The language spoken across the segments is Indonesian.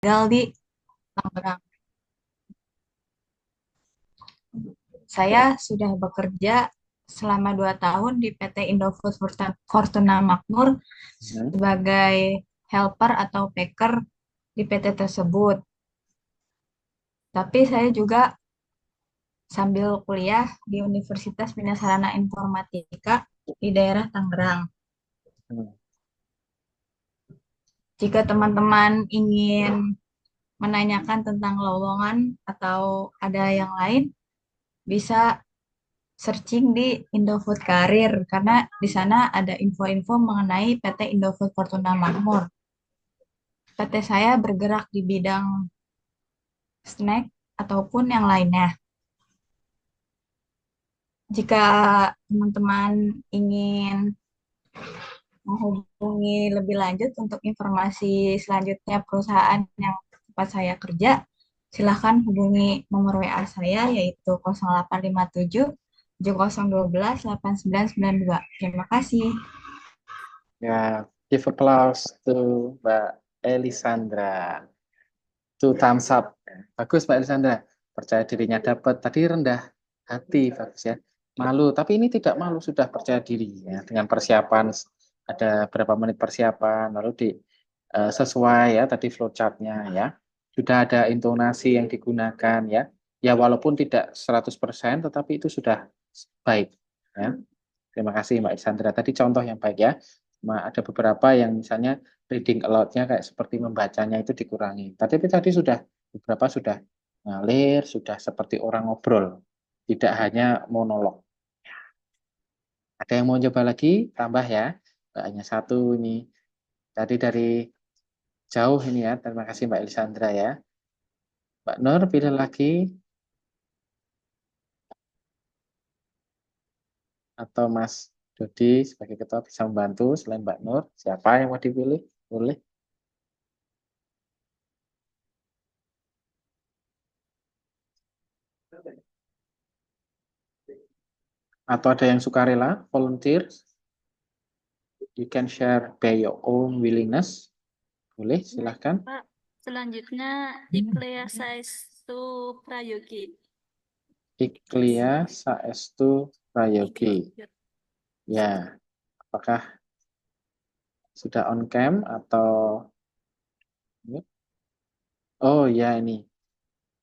tinggal di Tangerang. Saya sudah bekerja selama 2 tahun di PT Indofood Fortuna Makmur Hmm. sebagai helper atau packer di PT tersebut. Tapi saya juga sambil kuliah di Universitas Bina Sarana Informatika di daerah Tangerang. Hmm. Jika teman-teman ingin menanyakan tentang lowongan atau ada yang lain, bisa searching di Indofood Karir karena di sana ada info-info mengenai PT Indofood Fortuna Makmur. PT saya bergerak di bidang snack ataupun yang lainnya. Jika teman-teman ingin menghubungi lebih lanjut untuk informasi selanjutnya perusahaan yang tempat saya kerja, silakan hubungi nomor WA saya yaitu 0857 7012 8992. Terima kasih. Ya, give applause to Mbak Elisandra. Two thumbs up. Bagus Mbak Elisandra. Percaya dirinya dapat. Tadi rendah hati, bagus ya. Malu, tapi ini tidak malu, sudah percaya diri ya. Dengan persiapan, ada berapa menit persiapan, lalu sesuai ya tadi flowchartnya ya. Sudah ada intonasi yang digunakan ya. Ya walaupun tidak 100%, tetapi itu sudah baik ya. Terima kasih Mbak Isandra. Tadi contoh yang baik ya. Ada beberapa yang misalnya reading aloud-nya kayak seperti membacanya itu dikurangi. Tapi tadi sudah beberapa sudah ngalir, sudah seperti orang ngobrol, tidak hanya monolog. Ada yang mau coba lagi? Tambah ya. Nggak hanya satu ini. Tadi dari jauh ini ya. Terima kasih Mbak Elisandra ya. Mbak Nur pilih lagi atau Mas Dodi sebagai ketua bisa membantu selain Mbak Nur. Siapa yang mau dipilih? Boleh. Atau ada yang sukarela, volunteer, you can share by your own willingness. Boleh, silahkan. Pak, selanjutnya Ikhlea Saestu Prayogi. Iklia Saestu Prayogi. Ya, apakah sudah on cam atau... Oh ya, ini.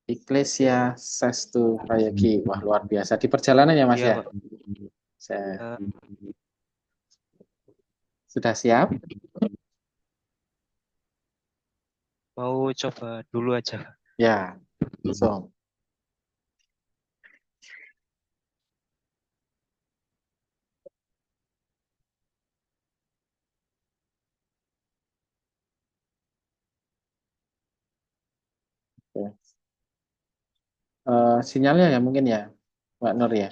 Iklesia Sestu Prayogi. Wah, luar biasa. Di perjalanan ya, Mas Iya, ya? Pak. Eh, Sudah siap? mau coba dulu aja, Pak. Ya, langsung. Oke. Sinyalnya ya mungkin ya, Mbak Nur ya.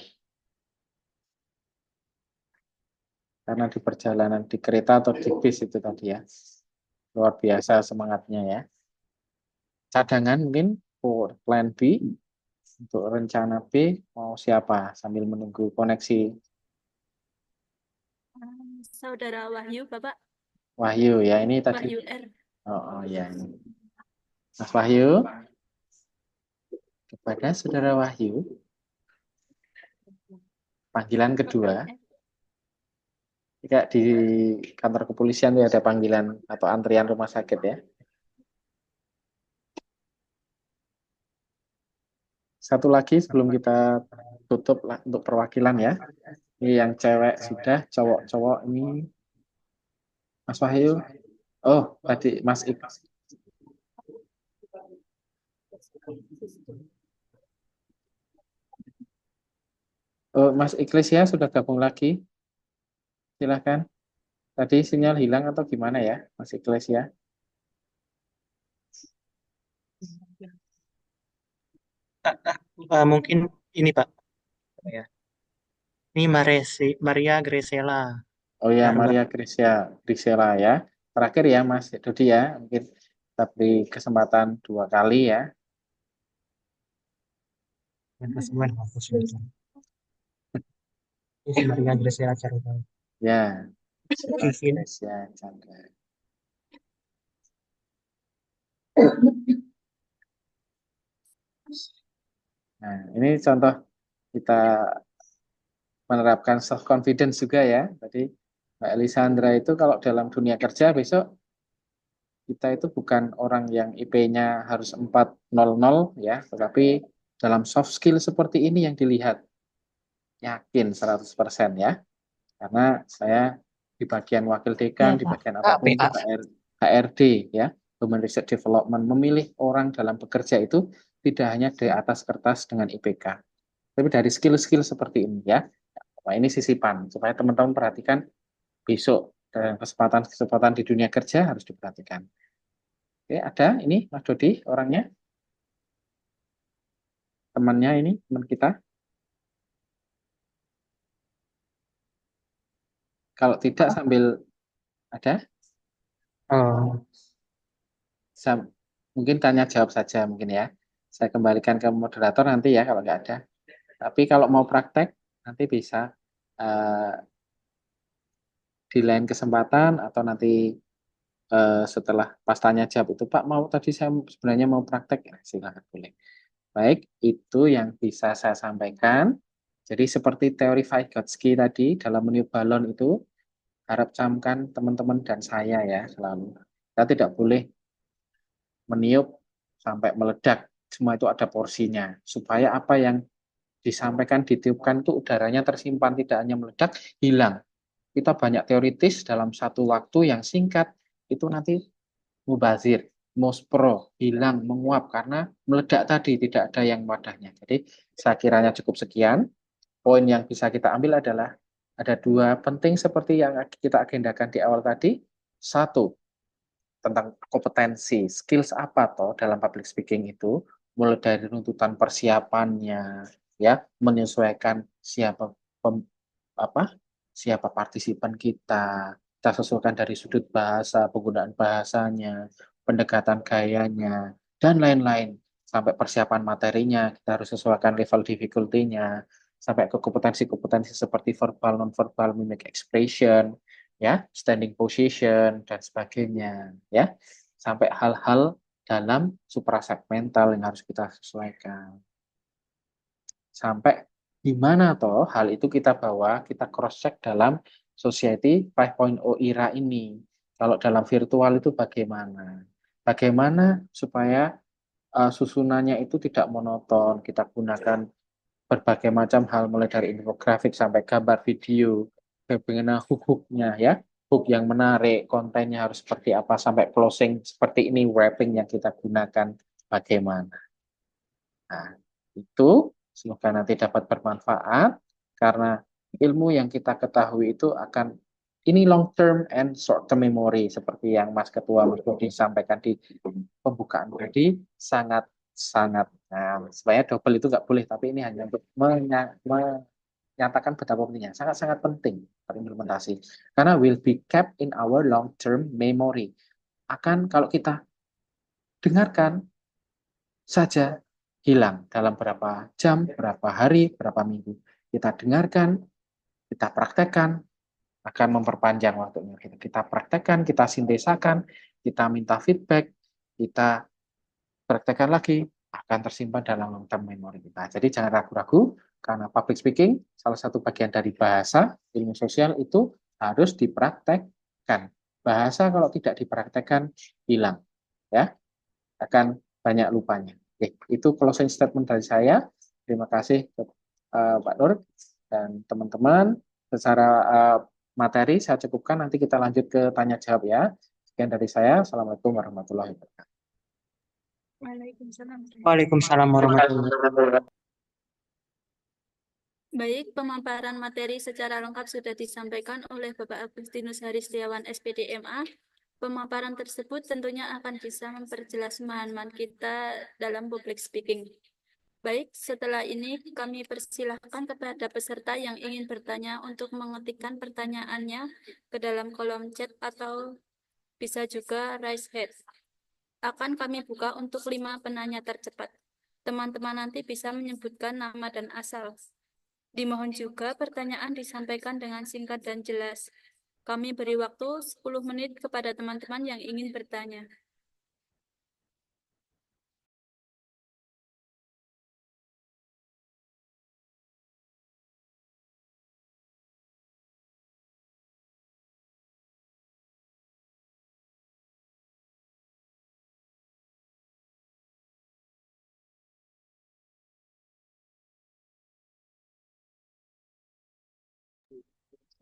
Karena di perjalanan di kereta atau di bis itu tadi ya. Luar biasa semangatnya ya. Cadangan mungkin for plan B, untuk rencana B mau siapa sambil menunggu koneksi. Saudara Wahyu, Bapak Wahyu ya, ini tadi. Wahyu R. Oh ya, ini. Mas Wahyu, kepada Saudara Wahyu, panggilan kedua. Kayak di kantor kepolisian tuh ada panggilan atau antrian rumah sakit ya. Satu lagi sebelum kita tutup lah untuk perwakilan ya. Ini yang cewek sudah, cowok-cowok ini Mas Wahyu. Oh, tadi Mas Ik. Oh, Mas Iklesia sudah gabung lagi. Silahkan. Tadi sinyal hilang atau gimana ya, Mas Iklesia? Mungkin ini Pak, ya. Ini Maria Gresela. Oh ya, Baru Maria Grisela ya. Terakhir ya, Mas Dodi ya. Mungkin kita beri kesempatan 2 kali ya. yang kesembilan kampus ini. Ini Maria Gresela Caruba. Ya, Kevin. Gracia Chandra. Nah, ini contoh kita menerapkan self confidence juga ya. Tadi Mbak Elisandra itu kalau dalam dunia kerja besok kita itu bukan orang yang IP-nya harus 400 ya, tetapi dalam soft skill seperti ini yang dilihat. Yakin 100% ya. Karena saya di bagian wakil dekan, Iya, di Pak. bagian apapun itu PA. HRD ya, Human Research Development, memilih orang dalam bekerja itu tidak hanya di atas kertas dengan IPK, tapi dari skill-skill seperti ini ya. Nah, ini sisipan supaya teman-teman perhatikan besok dalam kesempatan-kesempatan di dunia kerja harus diperhatikan. Oke, ada ini Mas Dodi orangnya, temannya ini, teman kita. Kalau tidak sambil ada, Oh, mungkin tanya jawab saja mungkin ya. Saya kembalikan ke moderator nanti ya kalau nggak ada. Tapi kalau mau praktek nanti bisa eh, di lain kesempatan atau nanti setelah pas tanya jawab itu Pak mau tadi saya sebenarnya mau praktek ya, silakan boleh. Baik, itu yang bisa saya sampaikan. Jadi seperti teori Vygotsky tadi dalam meniup balon itu harap camkan teman-teman dan saya ya selalu. Kita tidak boleh meniup sampai meledak. Semua itu ada porsinya. Supaya apa yang disampaikan, ditiupkan itu udaranya tersimpan, tidak hanya meledak, hilang. Kita banyak teoritis dalam satu waktu yang singkat, itu nanti mubazir, mospro, hilang, menguap, karena meledak tadi, tidak ada yang wadahnya. Jadi saya kiranya cukup sekian. Poin yang bisa kita ambil adalah ada dua penting seperti yang kita agendakan di awal tadi. Satu, tentang kompetensi, skills apa toh dalam public speaking itu, mulai dari runtutan persiapannya, ya, menyesuaikan siapa pem, apa, siapa partisipan kita sesuaikan dari sudut bahasa, penggunaan bahasanya, pendekatan gayanya, dan lain-lain. Sampai persiapan materinya, kita harus sesuaikan level difficulty-nya, sampai ke kompetensi-kompetensi seperti verbal, non-verbal, mimic expression, ya, standing position dan sebagainya, ya, sampai hal-hal dalam suprasegmental yang harus kita sesuaikan. Sampai di mana toh hal itu kita bawa, kita cross check dalam Society 5.0 era ini. Kalau dalam virtual itu bagaimana? Bagaimana supaya susunannya itu tidak monoton, kita gunakan berbagai macam hal mulai dari infografik sampai gambar video, bagaimana hook-hooknya ya, hook yang menarik, kontennya harus seperti apa sampai closing seperti ini, wrapping yang kita gunakan bagaimana. Nah, itu semoga nanti dapat bermanfaat karena ilmu yang kita ketahui itu akan ini long term and short term memory seperti yang Mas Ketua Mas Budi sampaikan di pembukaan tadi sangat sangat sebenarnya double itu nggak boleh tapi ini hanya untuk menyatakan betapa pentingnya sangat-sangat penting terimplementasi karena will be kept in our long term memory akan kalau kita dengarkan saja hilang dalam berapa jam, berapa hari, berapa minggu. Kita dengarkan, kita praktekkan, akan memperpanjang waktunya. Kita praktekkan, kita sintesakan, kita minta feedback, kita praktekkan lagi, akan tersimpan dalam long term memory kita. Jadi jangan ragu-ragu, karena public speaking, salah satu bagian dari bahasa, ilmu sosial itu harus dipraktekkan. Bahasa kalau tidak dipraktekkan, hilang. Ya, akan banyak lupanya. Oke, itu closing statement dari saya. Terima kasih Pak Nur dan teman-teman. Secara materi saya cukupkan, nanti kita lanjut ke tanya jawab ya. Sekian dari saya. Assalamualaikum warahmatullahi wabarakatuh. Waalaikumsalam. Waalaikumsalam warahmatullahi wabarakatuh. Baik, pemaparan materi secara lengkap sudah disampaikan oleh Bapak Agustinus Hari Setiawan, SPD MA. Pemaparan tersebut tentunya akan bisa memperjelas pemahaman kita dalam public speaking. Baik, setelah ini kami persilahkan kepada peserta yang ingin bertanya untuk mengetikkan pertanyaannya ke dalam kolom chat atau bisa juga raise hand. Akan kami buka untuk 5 penanya tercepat. Teman-teman nanti bisa menyebutkan nama dan asal. Dimohon juga pertanyaan disampaikan dengan singkat dan jelas. Kami beri waktu 10 menit kepada teman-teman yang ingin bertanya.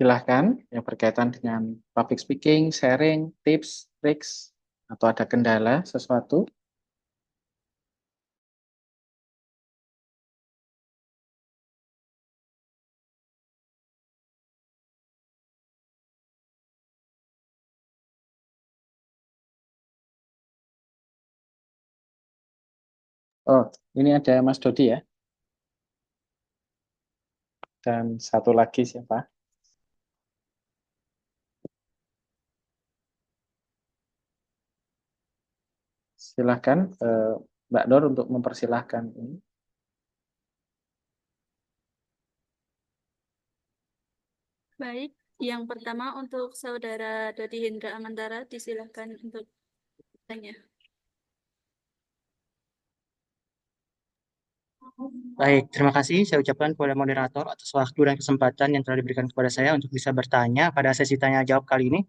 Silahkan yang berkaitan dengan public speaking, sharing, tips, tricks, atau ada kendala sesuatu. Oh, ini ada Mas Dodi ya. Dan satu lagi siapa? Silahkan Mbak Nur untuk mempersilahkan ini. Baik, yang pertama untuk Saudara Dodi Hendra Amantara, disilahkan untuk tanya. Baik, terima kasih saya ucapkan kepada moderator atas waktu dan kesempatan yang telah diberikan kepada saya untuk bisa bertanya pada sesi tanya jawab kali ini.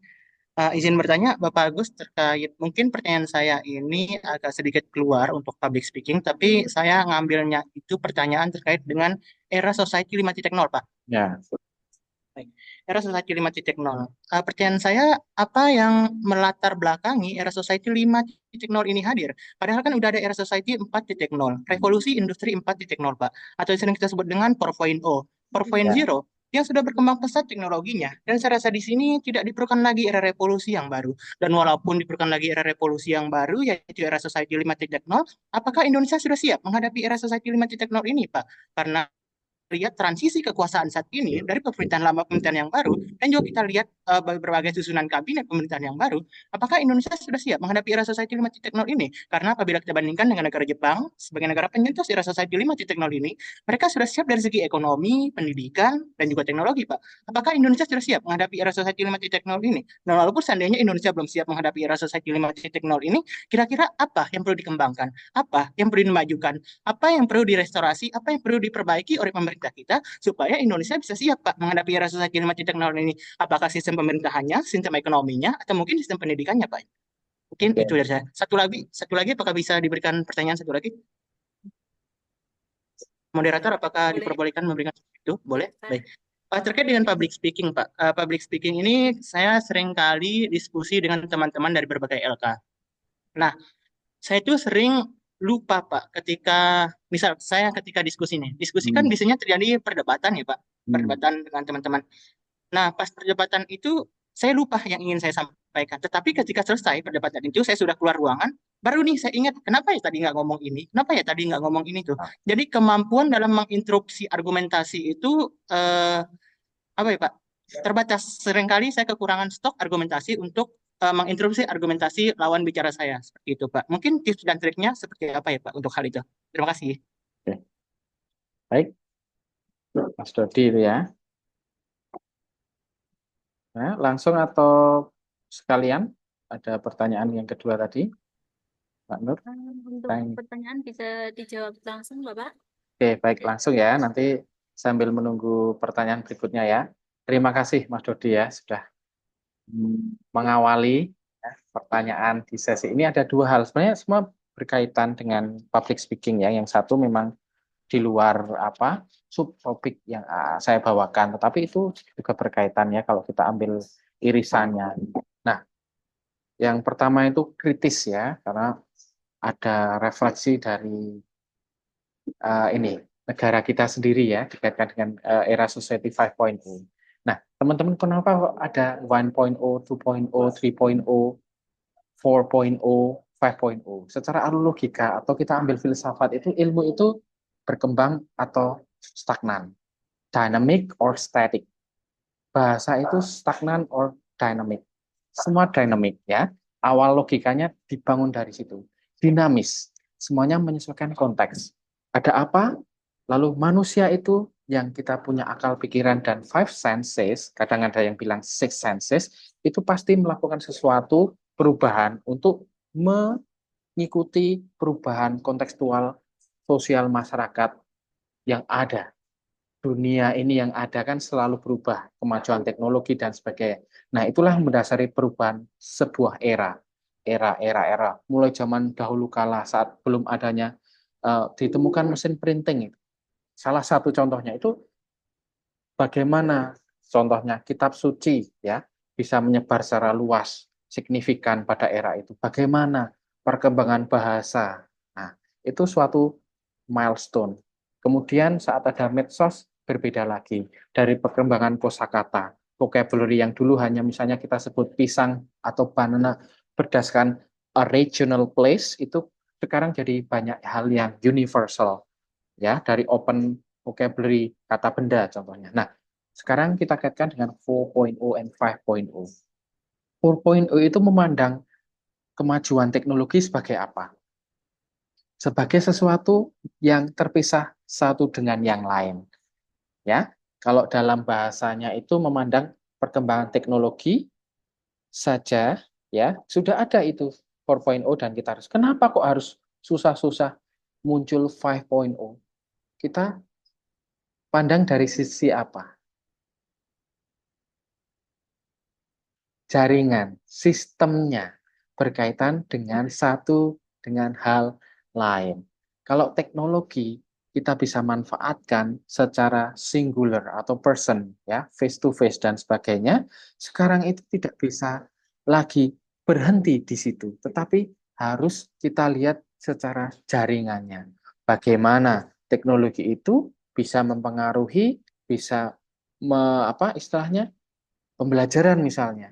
Izin bertanya, Bapak Agus, terkait mungkin pertanyaan saya ini agak sedikit keluar untuk public speaking, tapi saya ngambilnya itu pertanyaan terkait dengan era society 5.0, Pak. Ya, Baik. Era Society 5.0. Pertanyaan saya, apa yang melatar belakangi era Society 5.0 ini hadir? Padahal kan udah ada era Society 4.0, revolusi industri 4.0, Pak. Atau yang sering kita sebut dengan 4.0. 4.0 ya, yang sudah berkembang pesat teknologinya. Dan saya rasa di sini tidak diperlukan lagi era revolusi yang baru. Dan walaupun diperlukan lagi era revolusi yang baru, yaitu era Society 5.0, apakah Indonesia sudah siap menghadapi era Society 5.0 ini, Pak? Karena lihat transisi kekuasaan saat ini dari pemerintahan lama ke pemerintahan yang baru, dan juga kita lihat berbagai susunan kabinet pemerintahan yang baru, apakah Indonesia sudah siap menghadapi era society 5.0 ini? Karena apabila kita bandingkan dengan negara Jepang sebagai negara pencetus era society 5.0 ini, mereka sudah siap dari segi ekonomi, pendidikan, dan juga teknologi, Pak. Apakah Indonesia sudah siap menghadapi era society 5.0 ini? Dan walaupun seandainya Indonesia belum siap menghadapi era society 5.0 ini, kira-kira apa yang perlu dikembangkan? Apa yang perlu dimajukan? Apa yang perlu direstorasi, apa yang perlu diperbaiki oleh pemerintah kita supaya Indonesia bisa siap, Pak, menghadapi era society 5.0 ini. Apakah sistem pemerintahannya, sistem ekonominya, atau mungkin sistem pendidikannya, Pak? Mungkin oke. itu dari saya. Satu lagi, apakah bisa diberikan pertanyaan satu lagi? Moderator, apakah Boleh. diperbolehkan memberikan itu? Boleh? Pak. Baik. Terkait dengan public speaking, Pak. Public speaking ini saya sering kali diskusi dengan teman-teman dari berbagai LK. Nah, saya itu sering lupa, Pak, ketika misal saya ketika diskusi nih, diskusi kan biasanya terjadi perdebatan ya, Pak, perdebatan dengan teman-teman. Nah, pas perdebatan itu saya lupa yang ingin saya sampaikan. Tetapi ketika selesai perdebatan itu, saya sudah keluar ruangan, baru nih saya ingat, kenapa ya tadi nggak ngomong ini? Kenapa ya tadi nggak ngomong ini tuh? Jadi kemampuan dalam menginterupsi argumentasi itu apa ya Pak? Terbatas. Seringkali saya kekurangan stok argumentasi untuk menginterupsi argumentasi lawan bicara saya. Seperti itu, Pak. Mungkin tips dan triknya seperti apa ya, Pak, untuk hal itu? Terima kasih. Oke. Baik, Mas Dodi itu ya. Nah, langsung atau sekalian ada pertanyaan yang kedua tadi, Pak Nur? Untuk pertanyaan bisa dijawab langsung, Bapak. Oke, baik langsung ya. Nanti sambil menunggu pertanyaan berikutnya ya. Terima kasih Mas Dodi ya sudah mengawali ya, pertanyaan di sesi ini. Ada dua hal sebenarnya semua berkaitan dengan public speaking ya. Yang satu memang di luar subtopik yang saya bawakan, tetapi itu juga berkaitan ya kalau kita ambil irisannya. Nah, yang pertama itu kritis ya, karena ada refleksi dari ini negara kita sendiri ya dikaitkan dengan era society 5.0. Nah, teman-teman kenapa kok ada 1.0, 2.0, 3.0, 4.0, 5.0? Secara alur logika atau kita ambil filsafat itu ilmu itu berkembang atau stagnan, dynamic or static. Bahasa itu stagnan or dynamic. Semua dynamic ya. Awal logikanya dibangun dari situ. Dinamis. Semuanya menyesuaikan konteks. Ada apa? Lalu manusia itu yang kita punya akal pikiran dan five senses, kadang ada yang bilang six senses, itu pasti melakukan sesuatu perubahan untuk mengikuti perubahan kontekstual sosial masyarakat yang ada. Dunia ini yang ada kan selalu berubah, kemajuan teknologi dan sebagainya. Nah, itulah yang mendasari perubahan sebuah era. Era. Mulai zaman dahulu kala saat belum adanya ditemukan mesin printing. Salah satu contohnya itu bagaimana contohnya kitab suci ya bisa menyebar secara luas, signifikan pada era itu. Bagaimana perkembangan bahasa? Nah, itu suatu milestone. Kemudian saat ada medsos berbeda lagi dari perkembangan kosakata, vocabulary yang dulu hanya misalnya kita sebut pisang atau banana berdasarkan a regional place itu sekarang jadi banyak hal yang universal ya dari open vocabulary kata benda contohnya. Nah, sekarang kita kaitkan dengan 4.0 and 5.0. 4.0 itu memandang kemajuan teknologi sebagai apa? Sebagai sesuatu yang terpisah satu dengan yang lain. Ya, kalau dalam bahasanya itu memandang perkembangan teknologi saja, ya sudah ada itu 4.0 dan kita harus. Kenapa kok harus susah-susah muncul 5.0? Kita pandang dari sisi apa? Jaringan, sistemnya berkaitan dengan satu dengan hal lain. Kalau teknologi kita bisa manfaatkan secara singular atau person, ya, face to face dan sebagainya, sekarang itu tidak bisa lagi berhenti di situ, tetapi harus kita lihat secara jaringannya. Bagaimana teknologi itu bisa mempengaruhi, bisa istilahnya pembelajaran misalnya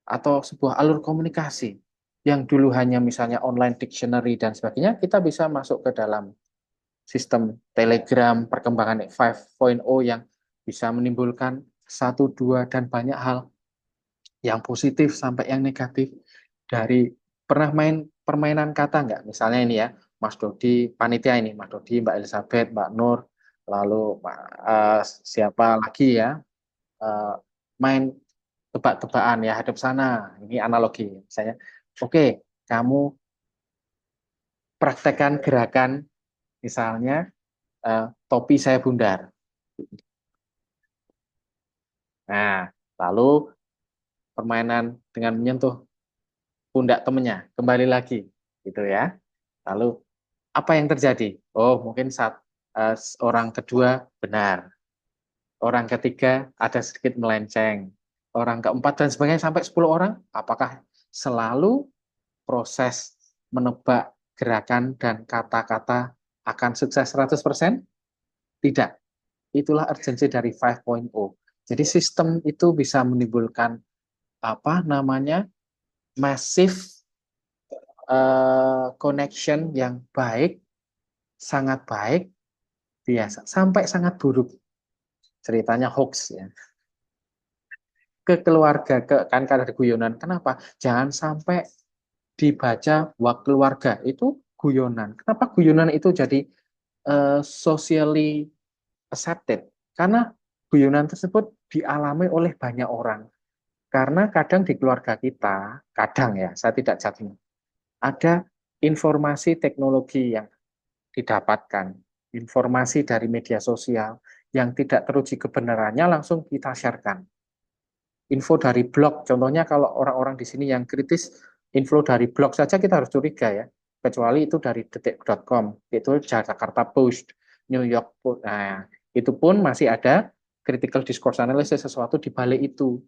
atau sebuah alur komunikasi yang dulu hanya misalnya online dictionary dan sebagainya, kita bisa masuk ke dalam sistem Telegram, perkembangan 5.0 yang bisa menimbulkan satu, dua, dan banyak hal yang positif sampai yang negatif. Dari pernah main permainan kata nggak? Misalnya ini ya, Mas Dodi, panitia ini, Mas Dodi, Mbak Elizabeth, Mbak Nur, lalu siapa lagi ya, eh, main tebak-tebakan ya hadap sana. Ini analogi. Misalnya, oke, kamu praktekkan gerakan misalnya topi saya bundar. Nah, lalu permainan dengan menyentuh pundak temennya kembali lagi, gitu ya. Lalu apa yang terjadi? Oh, mungkin saat orang kedua benar, orang ketiga ada sedikit melenceng, orang keempat dan sebagainya sampai 10 orang. Apakah selalu proses menebak gerakan dan kata-kata akan sukses 100%? Tidak. Itulah urgensi dari 5.0. Jadi sistem itu bisa menimbulkan apa namanya massive connection yang baik, sangat baik, biasa, sampai sangat buruk. Ceritanya hoax ya. Ke keluarga, kan ada guyonan. Kenapa? Jangan sampai dibaca wak keluarga itu guyonan. Kenapa guyonan itu jadi socially accepted? Karena guyonan tersebut dialami oleh banyak orang. Karena kadang di keluarga kita, kadang ya, saya tidak judging, ada informasi teknologi yang didapatkan, informasi dari media sosial yang tidak teruji kebenarannya langsung kita sharekan. Info dari blog, contohnya kalau orang-orang di sini yang kritis, info dari blog saja kita harus curiga ya, kecuali itu dari detik.com, itu Jakarta Post, New York Post, nah itu pun masih ada critical discourse analysis sesuatu di balik itu,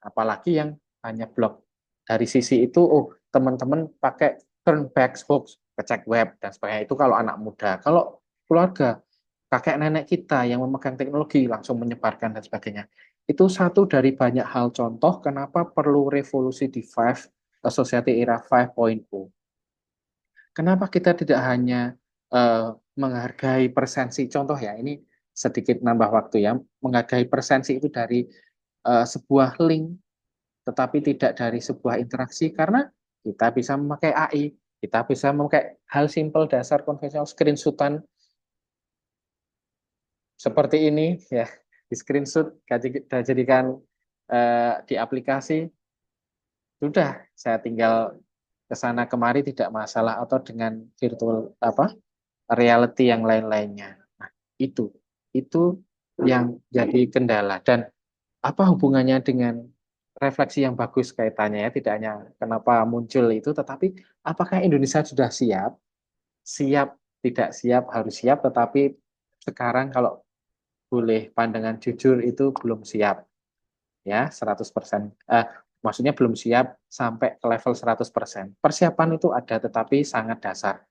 apalagi yang hanya blog. Dari sisi itu, oh teman-teman pakai turn back hoax, kecek web dan sebagainya, itu kalau anak muda. Kalau keluarga, kakek nenek kita yang memegang teknologi langsung menyebarkan dan sebagainya. Itu satu dari banyak hal contoh kenapa perlu revolusi di society era 5.0. Kenapa kita tidak hanya menghargai presensi, contoh ya, ini sedikit nambah waktu ya, menghargai presensi itu dari sebuah link, tetapi tidak dari sebuah interaksi, karena kita bisa memakai AI, kita bisa memakai hal simpel dasar konvensional, screenshotan seperti ini ya, di screenshot kita jadikan di aplikasi, sudah saya tinggal ke sana kemari tidak masalah, atau dengan virtual reality yang lain-lainnya. Nah, itu yang jadi kendala. Dan apa hubungannya dengan refleksi yang bagus kaitannya ya, tidak hanya kenapa muncul itu, tetapi apakah Indonesia sudah siap, tidak siap, harus siap, tetapi sekarang kalau boleh pandangan jujur itu belum siap ya 100%. Maksudnya belum siap sampai ke level 100%. Persiapan itu ada tetapi sangat dasar.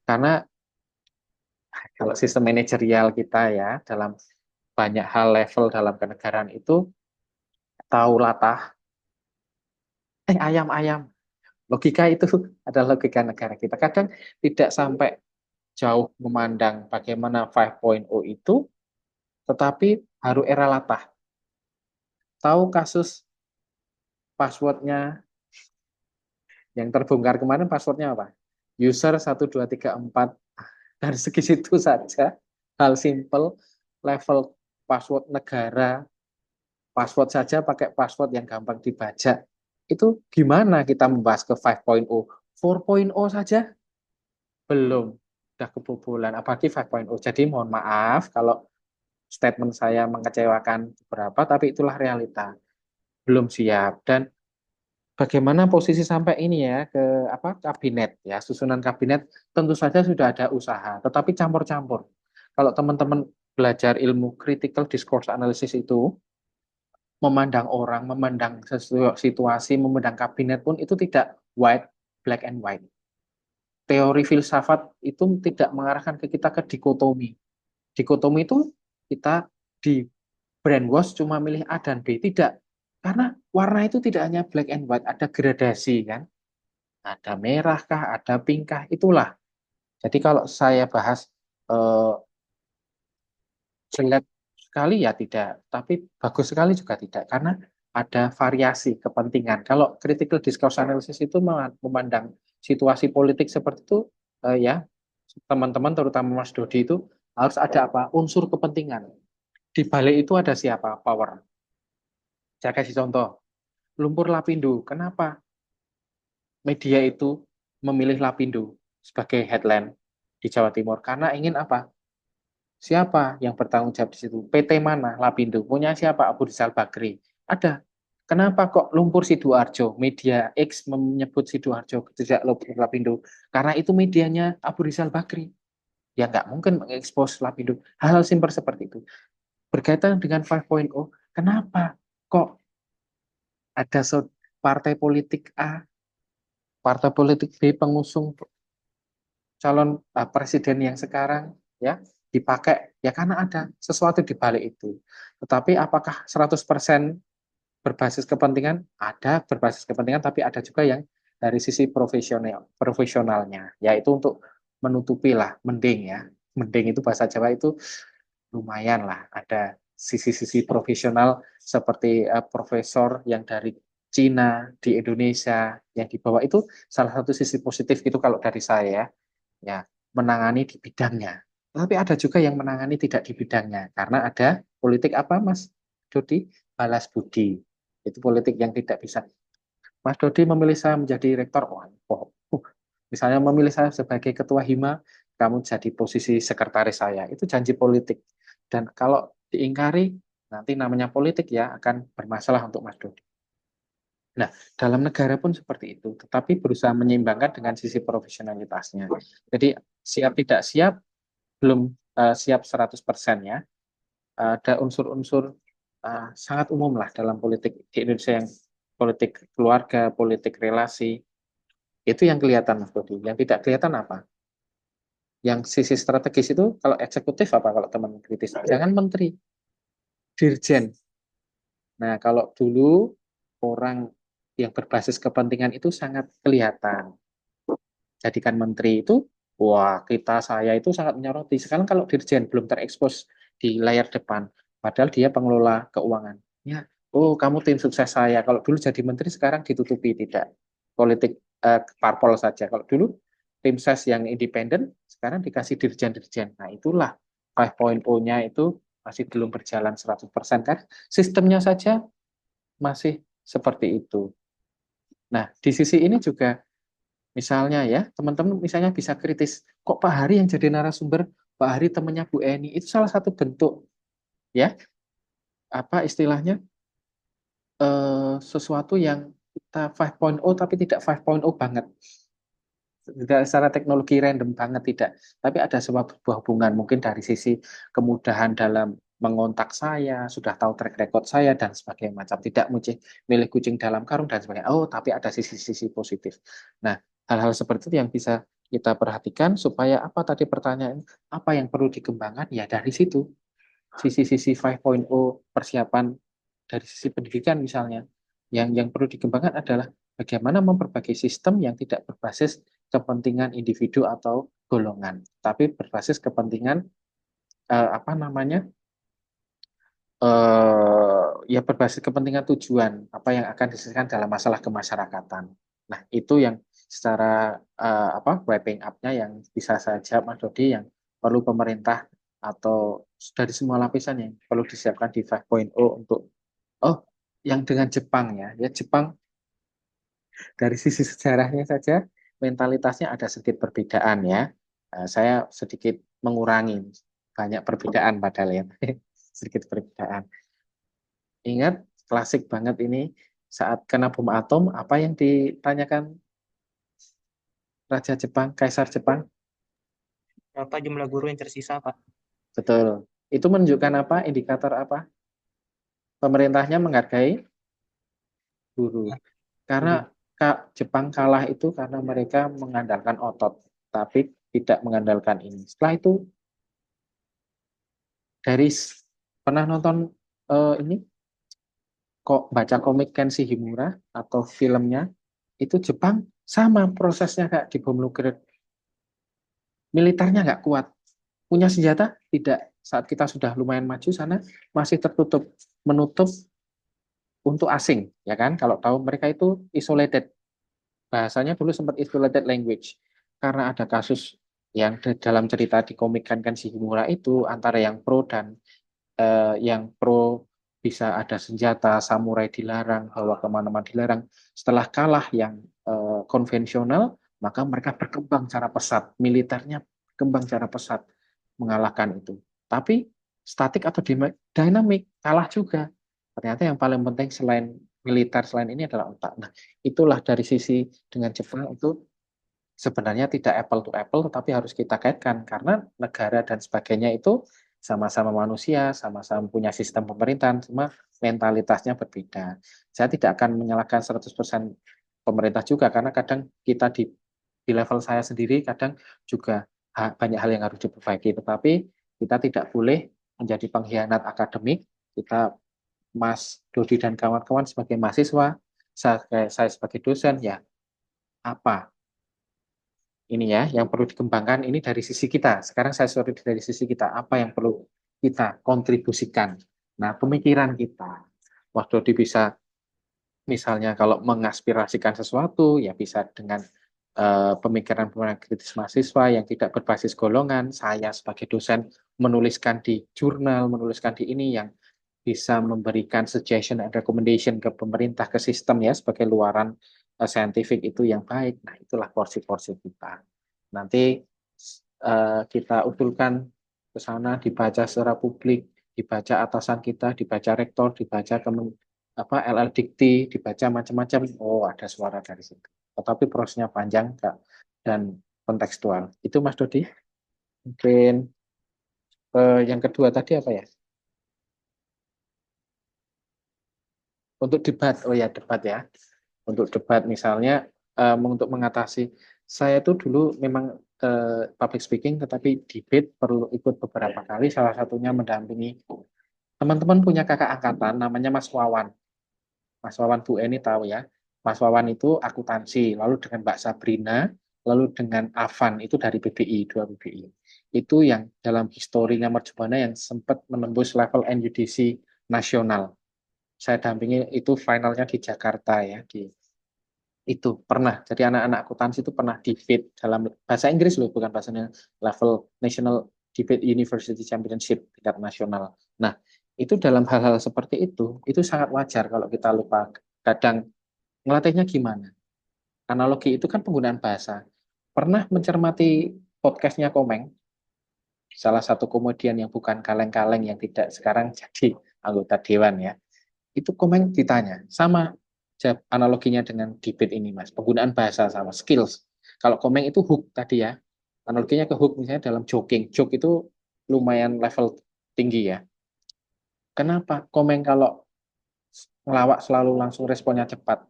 Karena kalau sistem manajerial kita ya dalam banyak hal level dalam kenegaraan itu tahu latah ayam-ayam. Logika itu adalah logika negara kita. Kadang tidak sampai jauh memandang bagaimana 5.0 itu, tetapi haru era latah. Tahu kasus passwordnya yang terbongkar kemarin, passwordnya apa? User 1234. Dari segi situ saja, hal simple, level password negara, password saja pakai password yang gampang dibaca. Itu gimana kita membahas ke 5.0? 4.0 saja belum, udah kebobolan, apalagi 5.0. Jadi mohon maaf kalau statement saya mengecewakan beberapa, tapi itulah realita. Belum siap. Dan bagaimana posisi sampai ini ya ke kabinet ya, susunan kabinet tentu saja sudah ada usaha, tetapi campur-campur. Kalau teman-teman belajar ilmu critical discourse analysis itu, memandang orang, memandang situasi, memandang kabinet pun itu tidak white, black and white. Teori filsafat itu tidak mengarahkan ke kita ke dikotomi. Dikotomi itu kita di brainwash cuma milih A dan B. Tidak. Karena warna itu tidak hanya black and white, ada gradasi kan. Ada merah kah, ada pink kah, itulah. Jadi kalau saya bahas jelek sekali ya tidak, tapi bagus sekali juga tidak. Karena ada variasi kepentingan. Kalau critical discourse analysis itu memandang situasi politik seperti itu, ya teman-teman terutama Mas Dodi itu harus ada apa? Unsur kepentingan. Di balik itu ada siapa? Power. Saya kasih contoh. Lumpur Lapindo. Kenapa media itu memilih Lapindo sebagai headline di Jawa Timur? Karena ingin apa? Siapa yang bertanggung jawab di situ? PT mana? Lapindo. Punya siapa? Abu Rizal Bakri. Ada. Kenapa kok Lumpur Sidoarjo? Media X menyebut Sidoarjo tidak Lumpur Lapindo. Karena itu medianya Abu Rizal Bakri. Ya nggak mungkin mengekspos Lapindo. Hal-hal simpel seperti itu. Berkaitan dengan 5.0, kenapa kok ada partai politik A, partai politik B pengusung calon presiden yang sekarang ya dipakai ya karena ada sesuatu di balik itu. Tetapi apakah 100% berbasis kepentingan? Ada berbasis kepentingan, tapi ada juga yang dari sisi profesionalnya, yaitu untuk menutupi lah, mending ya. Mending itu bahasa Jawa itu lumayan lah, ada sisi-sisi profesional seperti profesor yang dari Cina di Indonesia yang dibawa itu salah satu sisi positif itu kalau dari saya ya menangani di bidangnya. Tapi ada juga yang menangani tidak di bidangnya karena ada politik apa Mas Dodi? Balas budi. Itu politik yang tidak bisa. Mas Dodi memilih saya menjadi rektor, misalnya memilih saya sebagai ketua Hima, kamu jadi posisi sekretaris saya. Itu janji politik. Dan kalau diingkari, nanti namanya politik ya akan bermasalah untuk Mas Dodi. Nah, dalam negara pun seperti itu, tetapi berusaha menyeimbangkan dengan sisi profesionalitasnya. Jadi siap tidak siap, belum siap 100% ya. Ada unsur-unsur sangat umum lah dalam politik di Indonesia yang politik keluarga, politik relasi, itu yang kelihatan Mas Dodi. Yang tidak kelihatan apa? Yang sisi strategis itu kalau eksekutif apa kalau teman kritis? Jangan menteri, dirjen. Nah, kalau dulu orang yang berbasis kepentingan itu sangat kelihatan. Jadikan menteri itu, wah saya itu sangat menyoroti. Sekarang kalau dirjen belum terekspos di layar depan, padahal dia pengelola keuangan. Ya, oh kamu tim sukses saya. Kalau dulu jadi menteri sekarang ditutupi tidak. Politik parpol saja. Kalau dulu tim ses yang independen, sekarang dikasih dirjen-dirjen. Nah itulah 5.0-nya itu masih belum berjalan 100% kan. Sistemnya saja masih seperti itu. Nah, di sisi ini juga misalnya ya, teman-teman misalnya bisa kritis, kok Pak Hari yang jadi narasumber, Pak Hari temannya Bu Eni, itu salah satu bentuk ya, apa istilahnya, sesuatu yang kita 5.0 tapi tidak 5.0 banget. Tidak secara teknologi random banget tidak, tapi ada sebuah hubungan mungkin dari sisi kemudahan dalam mengontak saya, sudah tahu track record saya dan sebagainya macam. Tidak milih kucing dalam karung dan sebagainya. Oh, tapi ada sisi-sisi positif. Nah, hal-hal seperti itu yang bisa kita perhatikan supaya apa tadi pertanyaan, apa yang perlu dikembangkan? Ya dari situ, sisi-sisi 5.0 persiapan dari sisi pendidikan misalnya. Yang perlu dikembangkan adalah bagaimana memperbaiki sistem yang tidak berbasis kepentingan individu atau golongan, tapi berbasis kepentingan apa namanya ya berbasis kepentingan tujuan apa yang akan diselesaikan dalam masalah kemasyarakatan. Nah itu yang secara apa wrapping up-nya yang bisa saya jawab Mas Dodi, yang perlu pemerintah atau dari semua lapisan yang perlu disiapkan di 5.0 untuk yang dengan Jepang ya Jepang dari sisi sejarahnya saja mentalitasnya ada sedikit perbedaan ya. Saya sedikit mengurangi banyak perbedaan padahal ya. Sedikit perbedaan. Ingat klasik banget ini saat kena bom atom apa yang ditanyakan Raja Jepang, Kaisar Jepang? Berapa jumlah guru yang tersisa, Pak? Betul. Itu menunjukkan apa? Indikator apa? Pemerintahnya menghargai guru. Karena Jepang kalah itu karena mereka mengandalkan otot, tapi tidak mengandalkan ini. Setelah itu dari pernah nonton ini kok baca komik Kenshi Himura atau filmnya, itu Jepang sama prosesnya kayak di bom nuklir. Militernya nggak kuat, punya senjata tidak. Saat kita sudah lumayan maju sana masih tertutup, menutup untuk asing, ya kan? Kalau tahu mereka itu isolated, bahasanya dulu sempat isolated language karena ada kasus yang dalam cerita dikomikkan kan si Himura itu antara yang pro dan yang pro bisa ada senjata, samurai dilarang, bawa kemana-mana dilarang. Setelah kalah yang konvensional, maka mereka berkembang secara pesat, militernya berkembang secara pesat mengalahkan itu. Tapi statik atau dinamik kalah juga. Ternyata yang paling penting selain militer selain ini adalah otak. Nah, itulah dari sisi dengan Jepang itu sebenarnya tidak apple to apple, tetapi harus kita kaitkan karena negara dan sebagainya itu sama-sama manusia, sama-sama punya sistem pemerintahan, cuma mentalitasnya berbeda. Saya tidak akan menyalahkan 100% pemerintah juga, karena kadang kita di level saya sendiri kadang juga banyak hal yang harus diperbaiki, tetapi kita tidak boleh menjadi pengkhianat akademik. Kita Mas Dodi dan kawan-kawan sebagai mahasiswa, saya sebagai dosen, ya apa ini ya yang perlu dikembangkan ini dari sisi kita. Sekarang saya sorry dari sisi kita, apa yang perlu kita kontribusikan. Nah, pemikiran kita. Waktu bisa misalnya kalau mengaspirasikan sesuatu ya bisa dengan pemikiran-pemikiran kritis mahasiswa yang tidak berbasis golongan. Saya sebagai dosen menuliskan di jurnal, menuliskan di ini yang bisa memberikan suggestion and recommendation ke pemerintah, ke sistem ya sebagai luaran saintifik itu yang baik. Nah, itulah porsi-porsi kita. Nanti kita usulkan ke sana, dibaca secara publik, dibaca atasan kita, dibaca rektor, dibaca LL Dikti, dibaca macam-macam. Oh, ada suara dari situ. Tetapi prosesnya panjang Kak, dan kontekstual. Itu Mas Dodi. Mungkin yang kedua tadi apa ya? Untuk debat, oh ya debat ya. Untuk debat misalnya untuk mengatasi, saya itu dulu memang public speaking, tetapi debate perlu ikut beberapa kali. Salah satunya mendampingi teman-teman punya kakak angkatan, namanya Mas Wawan. Mas Wawan Bu Eni tahu ya. Mas Wawan itu akuntansi, lalu dengan Mbak Sabrina, lalu dengan Avan itu dari BBI, dua BBI. Itu yang dalam historinya Mercubuana yang sempat menembus level NUDC nasional. Saya dampingi itu finalnya di Jakarta ya, itu pernah. Jadi anak-anak akuntansi itu pernah debate dalam bahasa Inggris loh, bukan bahasanya level National Debate University Championship tingkat nasional. Nah, itu dalam hal-hal seperti itu sangat wajar kalau kita lupa. Kadang ngelatihnya gimana? Analogi itu kan penggunaan bahasa. Pernah mencermati podcastnya Komeng, salah satu komedian yang bukan kaleng-kaleng yang tidak sekarang jadi anggota dewan ya. Itu Komeng ditanya, sama analoginya dengan debate ini Mas, penggunaan bahasa sama, skills. Kalau Komeng itu hook tadi ya, analoginya ke hook misalnya dalam joking, joke itu lumayan level tinggi ya. Kenapa? Komeng kalau ngelawak selalu langsung responnya cepat.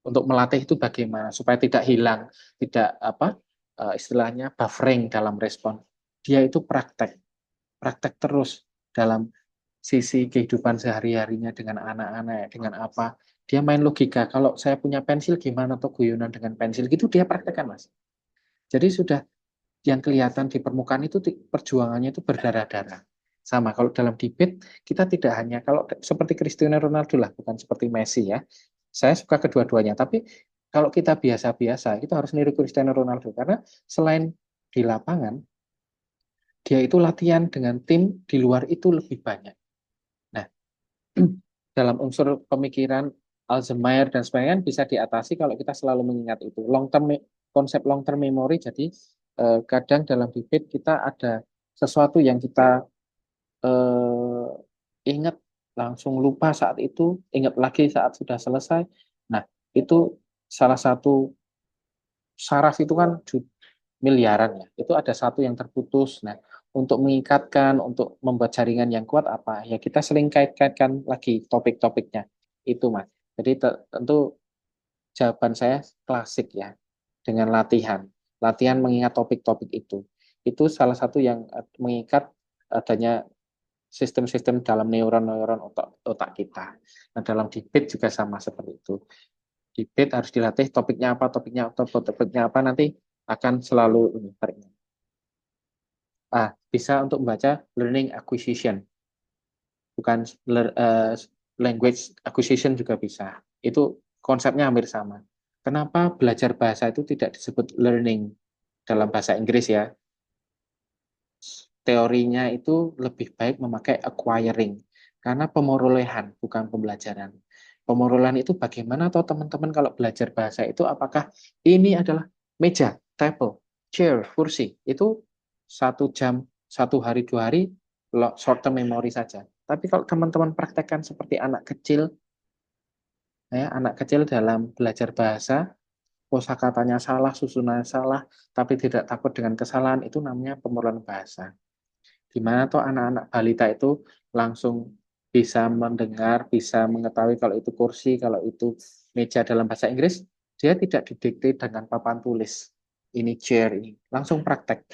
Untuk melatih itu bagaimana supaya tidak hilang, tidak istilahnya buffering dalam respon. Dia itu praktek terus dalam sisi kehidupan sehari-harinya dengan anak-anak, dengan apa. Dia main logika. Kalau saya punya pensil gimana atau guyonan dengan pensil gitu dia praktekkan, Mas. Jadi sudah yang kelihatan di permukaan itu perjuangannya itu berdarah-darah. Sama kalau dalam debate kita tidak hanya kalau seperti Cristiano Ronaldo lah, bukan seperti Messi ya. Saya suka kedua-duanya, tapi kalau kita biasa-biasa, kita harus niru Cristiano Ronaldo karena selain di lapangan, dia itu latihan dengan tim di luar itu lebih banyak. Nah, dalam unsur pemikiran Alzheimer dan sebagainya bisa diatasi kalau kita selalu mengingat itu. Konsep long term memory, jadi kadang dalam debate kita ada sesuatu yang kita eh, ingat langsung lupa saat itu, ingat lagi saat sudah selesai. Nah, itu salah satu saraf itu kan miliaran ya. Itu ada satu yang terputus. Nah, untuk mengikatkan, untuk membuat jaringan yang kuat apa? Ya kita seling kait-kaitkan lagi topik-topiknya. Itu, Mas. Jadi tentu jawaban saya klasik ya, dengan latihan. Latihan mengingat topik-topik itu. Itu salah satu yang mengikat adanya sistem-sistem dalam neuron-neuron otak kita. Nah, dalam debate juga sama seperti itu. Debate harus dilatih topiknya apa nanti akan selalu teringat. Bisa untuk membaca learning acquisition, bukan language acquisition juga bisa. Itu konsepnya hampir sama. Kenapa belajar bahasa itu tidak disebut learning dalam bahasa Inggris ya? Teorinya itu lebih baik memakai acquiring, karena pemerolehan bukan pembelajaran. Pemerolehan itu bagaimana atau teman-teman kalau belajar bahasa itu apakah ini adalah meja, table, chair, kursi, itu 1 jam, 1 hari, 2 hari, short term memory saja. Tapi kalau teman-teman praktekkan seperti anak kecil, ya, anak kecil dalam belajar bahasa, kosakatanya salah, susunannya salah, tapi tidak takut dengan kesalahan, itu namanya pemerolehan bahasa. Gimana tuh anak-anak balita itu langsung bisa mendengar, bisa mengetahui kalau itu kursi, kalau itu meja dalam bahasa Inggris, dia tidak didikte dengan papan tulis. Ini chair, ini. Langsung praktek.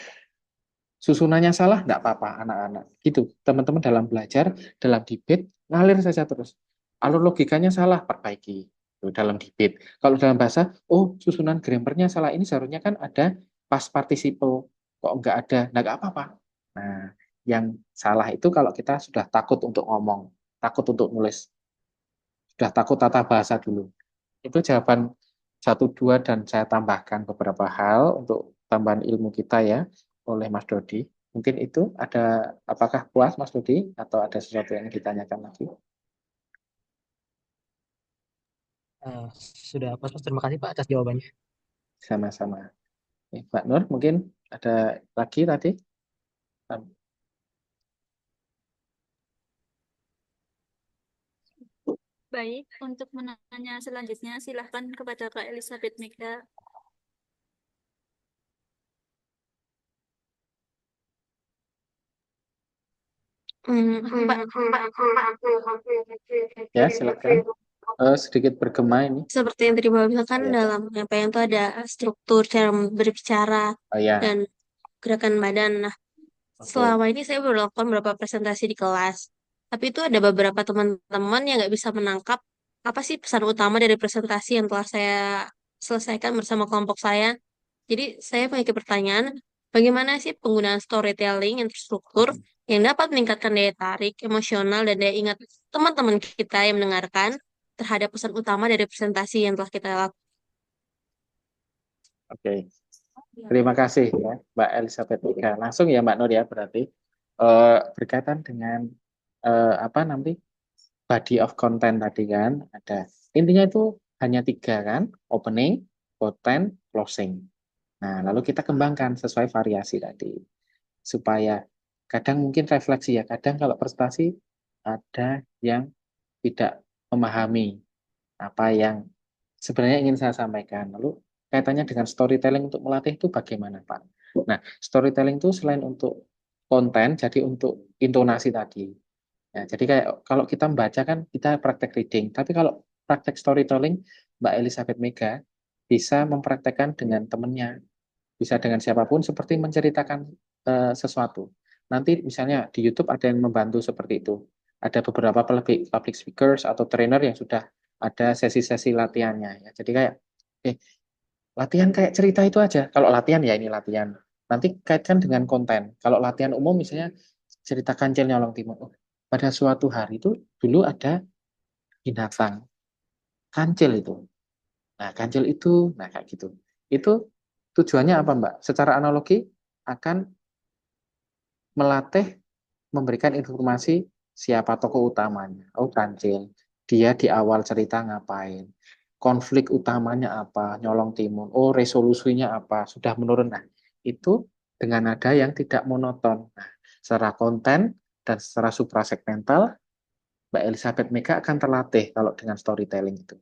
Susunannya salah, enggak apa-apa anak-anak. Gitu, teman-teman dalam belajar, dalam debate, ngalir saja terus. Alur logikanya salah, perbaiki. Dalam debate. Kalau dalam bahasa, oh susunan grammarnya salah, ini seharusnya kan ada past participle. Kok enggak ada? Enggak apa-apa. Nah, yang salah itu kalau kita sudah takut untuk ngomong, takut untuk nulis, sudah takut tata bahasa dulu. Itu jawaban 1, 2 dan saya tambahkan beberapa hal untuk tambahan ilmu kita ya oleh Mas Dodi. Mungkin itu ada, apakah puas Mas Dodi atau ada sesuatu yang ditanyakan lagi? Sudah pas, Mas. Terima kasih Pak atas jawabannya. Sama-sama. Mbak Nur, mungkin ada lagi tadi? Baik, untuk menanya selanjutnya silahkan kepada Kak Elizabeth Megda. Mbak, Ya, silakan. Sedikit bergema ini. seperti yang tadi Mbak bilang kan Ya. dalam penyampaian itu ada struktur cara berbicara Oh ya, dan gerakan badan. Nah, oke. selama ini saya baru lakukan beberapa presentasi di kelas. Tapi itu ada beberapa teman-teman yang nggak bisa menangkap apa sih pesan utama dari presentasi yang telah saya selesaikan bersama kelompok saya. Jadi saya memiliki pertanyaan, bagaimana sih penggunaan storytelling yang terstruktur yang dapat meningkatkan daya tarik, emosional, dan daya ingat teman-teman kita yang mendengarkan terhadap pesan utama dari presentasi yang telah kita lakukan. Oke. Terima kasih ya Mbak Elizabeth Ika. Langsung ya Mbak Nur ya berarti berkaitan dengan apa nanti body of content tadi kan ada. Intinya itu hanya 3 kan, opening, content, closing. Nah, lalu kita kembangkan sesuai variasi tadi supaya kadang mungkin refleksi ya, kadang kalau presentasi ada yang tidak memahami apa yang sebenarnya ingin saya sampaikan. Lalu kaitannya dengan storytelling untuk melatih itu bagaimana, Pak? Nah, storytelling itu selain untuk konten, jadi untuk intonasi tadi. Ya, jadi kayak kalau kita membaca kan kita praktek reading, tapi kalau praktek storytelling, Mbak Elizabeth Mega bisa mempraktekkan dengan temennya, bisa dengan siapapun seperti menceritakan sesuatu. Nanti misalnya di YouTube ada yang membantu seperti itu. Ada beberapa public speakers atau trainer yang sudah ada sesi-sesi latihannya. Ya. Jadi kayak, latihan kayak cerita itu aja. Kalau latihan ya ini latihan. Nanti kaitkan dengan konten. Kalau latihan umum misalnya cerita kancil nyolong timun. Oh, pada suatu hari itu dulu ada binatang kancil itu. Nah, kancil itu, nah kayak gitu. Itu tujuannya apa, Mbak? Secara analogi akan melatih memberikan informasi siapa tokoh utamanya. Oh, kancil. Dia di awal cerita ngapain? Konflik utamanya apa? Nyolong timun. Oh, resolusinya apa? Sudah menurun. Nah, itu dengan nada yang tidak monoton. Nah, secara konten dan secara suprasegmental, Mbak Elizabeth Mega akan terlatih kalau dengan storytelling itu.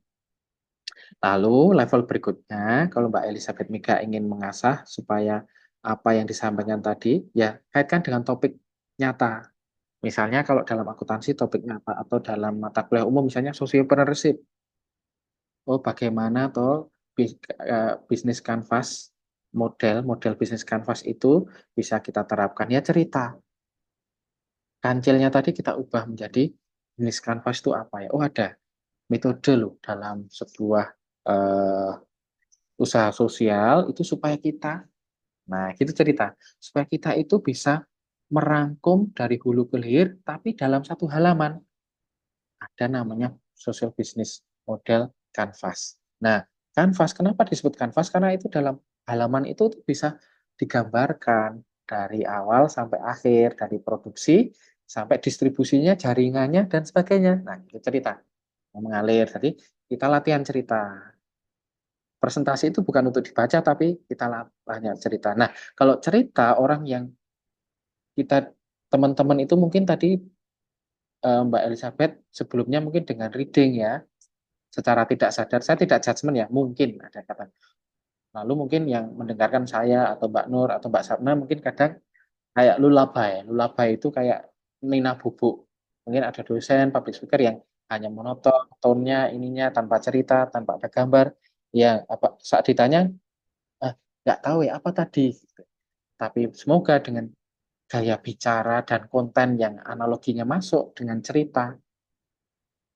Lalu level berikutnya, kalau Mbak Elizabeth Mega ingin mengasah supaya apa yang disampaikan tadi, ya kaitkan dengan topik nyata. Misalnya kalau dalam akuntansi topiknya apa, atau dalam mata kuliah umum misalnya sociopreneurship. Oh, bagaimana toh bisnis kanvas, model bisnis kanvas itu bisa kita terapkan. Ya cerita. Kancilnya tadi kita ubah menjadi bisnis kanvas itu apa ya? Oh, ada metode loh dalam sebuah eh, usaha sosial itu supaya kita, nah gitu cerita, supaya kita itu bisa merangkum dari hulu ke hilir, tapi dalam satu halaman ada namanya social business model canvas. Nah, canvas kenapa disebut canvas? Karena itu dalam halaman itu bisa digambarkan dari awal sampai akhir, dari produksi sampai distribusinya, jaringannya dan sebagainya. Nah, itu cerita mengalir. Jadi kita latihan cerita. Presentasi itu bukan untuk dibaca, tapi kita hanya cerita. Nah, kalau cerita orang yang kita teman-teman itu mungkin tadi Mbak Elizabeth sebelumnya mungkin dengan reading ya, secara tidak sadar, saya tidak judgement ya, mungkin ada kata. Lalu mungkin yang mendengarkan saya atau Mbak Nur atau Mbak Sapna mungkin kadang kayak lullaby. Lullaby itu kayak Nina Bubuk. Mungkin ada dosen, public speaker yang hanya monoton, tone-nya, ininya, tanpa cerita, tanpa ada gambar. Ya, apa saat ditanya, ah, nggak tahu ya apa tadi. Tapi semoga dengan gaya bicara dan konten yang analoginya masuk dengan cerita,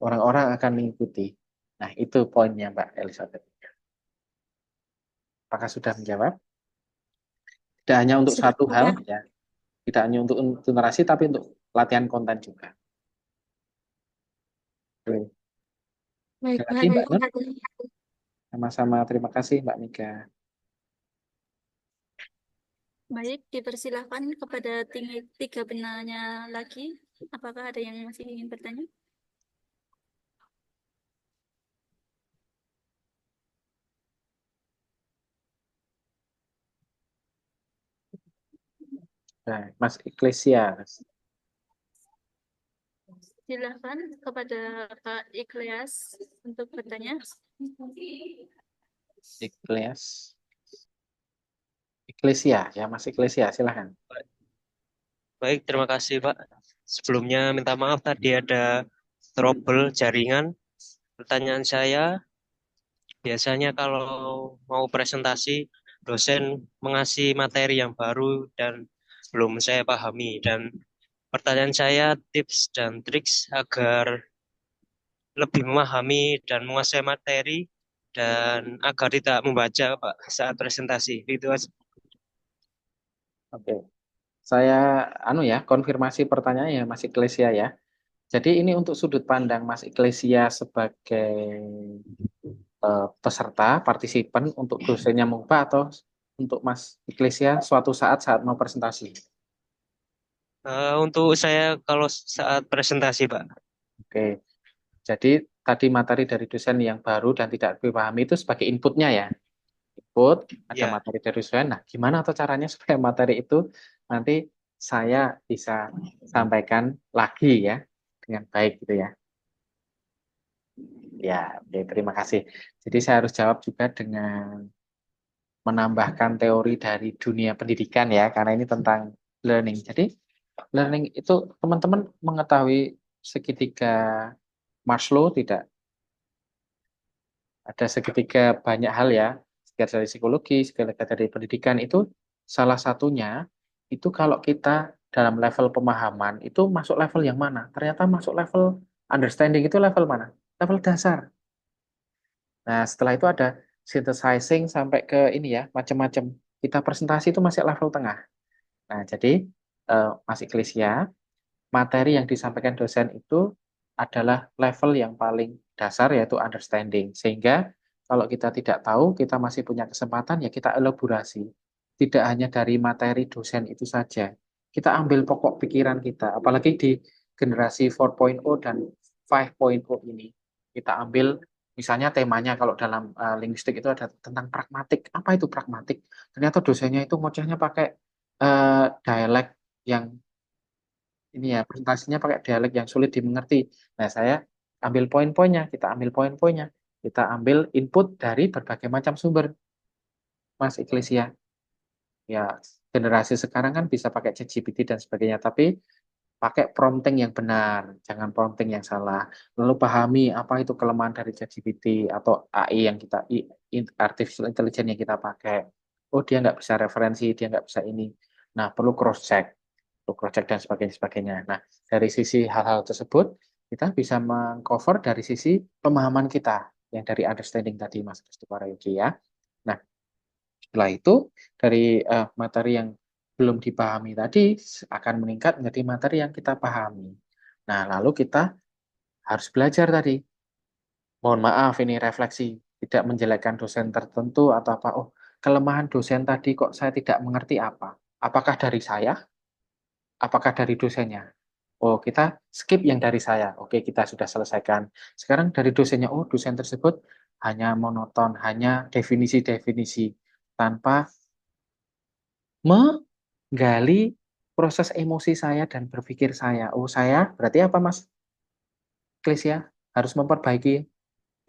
orang-orang akan mengikuti. Nah, itu poinnya Mbak Elizabeth. Apakah sudah menjawab? Tidak hanya untuk Sudah, satu hal, ya. ya. Tidak hanya untuk narasi, tapi untuk latihan konten juga. Oke. Baik, Ada lagi Pak. Mbak Nur? Sama-sama, terima kasih Mbak Mika. Baik, dipersilahkan kepada tiga penanya lagi. Apakah ada yang masih ingin bertanya? Nah, Mas Iglesias. Silakan kepada Kak Ikhlas untuk bertanya. Iglesias. Iglesia, ya Mas Iglesia, silahkan. Baik, terima kasih Pak. Sebelumnya minta maaf tadi ada trouble jaringan. Pertanyaan saya, biasanya kalau mau presentasi, dosen mengasih materi yang baru dan belum saya pahami. Dan pertanyaan saya, tips dan triks agar lebih memahami dan menguasai materi dan agar tidak membaca Pak saat presentasi. Itu aja. Oke. Saya konfirmasi pertanyaannya ya Mas Iglesia ya. Jadi ini untuk sudut pandang Mas Iglesia sebagai peserta, partisipan untuk dosennya mengubah atau untuk Mas Iglesia suatu saat mau presentasi. Untuk saya kalau saat presentasi Pak. Oke. Jadi tadi materi dari dosen yang baru dan tidak dipahami itu sebagai inputnya ya. Input, ada Ya, materi dari dosen. Nah, gimana atau caranya supaya materi itu nanti saya bisa sampaikan lagi ya dengan baik gitu ya. Ya, oke, terima kasih. Jadi saya harus jawab juga dengan menambahkan teori dari dunia pendidikan ya, karena ini tentang learning. Jadi learning itu teman-teman mengetahui seketika Maslow tidak? Ada seketika banyak hal ya, seketika dari psikologi, seketika dari pendidikan itu salah satunya itu kalau kita dalam level pemahaman itu masuk level yang mana? Ternyata masuk level understanding itu level mana? Level dasar. Nah, setelah itu ada synthesizing sampai ke ini ya, macam-macam. Kita presentasi itu masih level tengah. Nah, jadi Mas Iklisya, materi yang disampaikan dosen itu adalah level yang paling dasar yaitu understanding. Sehingga kalau kita tidak tahu, kita masih punya kesempatan ya kita elaborasi. Tidak hanya dari materi dosen itu saja. Kita ambil pokok pikiran kita, apalagi di generasi 4.0 dan 5.0 ini. Kita ambil misalnya temanya kalau dalam linguistik itu ada tentang pragmatik. Apa itu pragmatik? Ternyata dosennya itu ngocehnya pakai dialek yang ini ya presentasinya pakai dialek yang sulit dimengerti. Nah, saya ambil poin-poinnya, kita ambil poin-poinnya, kita ambil input dari berbagai macam sumber, Mas Iklesia. Ya, generasi sekarang kan bisa pakai ChatGPT dan sebagainya, tapi pakai prompting yang benar, jangan prompting yang salah. Lalu pahami apa itu kelemahan dari ChatGPT atau AI yang kita, artificial intelligence yang kita pakai. Oh, dia nggak bisa referensi, dia nggak bisa ini. Nah, perlu cross check, dan sebagainya. Nah, dari sisi hal-hal tersebut, kita bisa mengcover dari sisi pemahaman kita yang dari understanding tadi, Mas Kristo Yogi ya. Nah, setelah itu dari materi yang belum dipahami tadi akan meningkat menjadi materi yang kita pahami. Nah, lalu kita harus belajar tadi. Mohon maaf ini refleksi, tidak menjelekkan dosen tertentu atau apa. Oh, kelemahan dosen tadi kok saya tidak mengerti apa? Apakah dari saya? Apakah dari dosennya? Oh, kita skip yang dari saya. Oke, kita sudah selesaikan. Sekarang dari dosennya, oh, dosen tersebut hanya monoton, hanya definisi-definisi tanpa menggali proses emosi saya dan berpikir saya. Oh, saya berarti apa, Mas Klis ya? Harus memperbaiki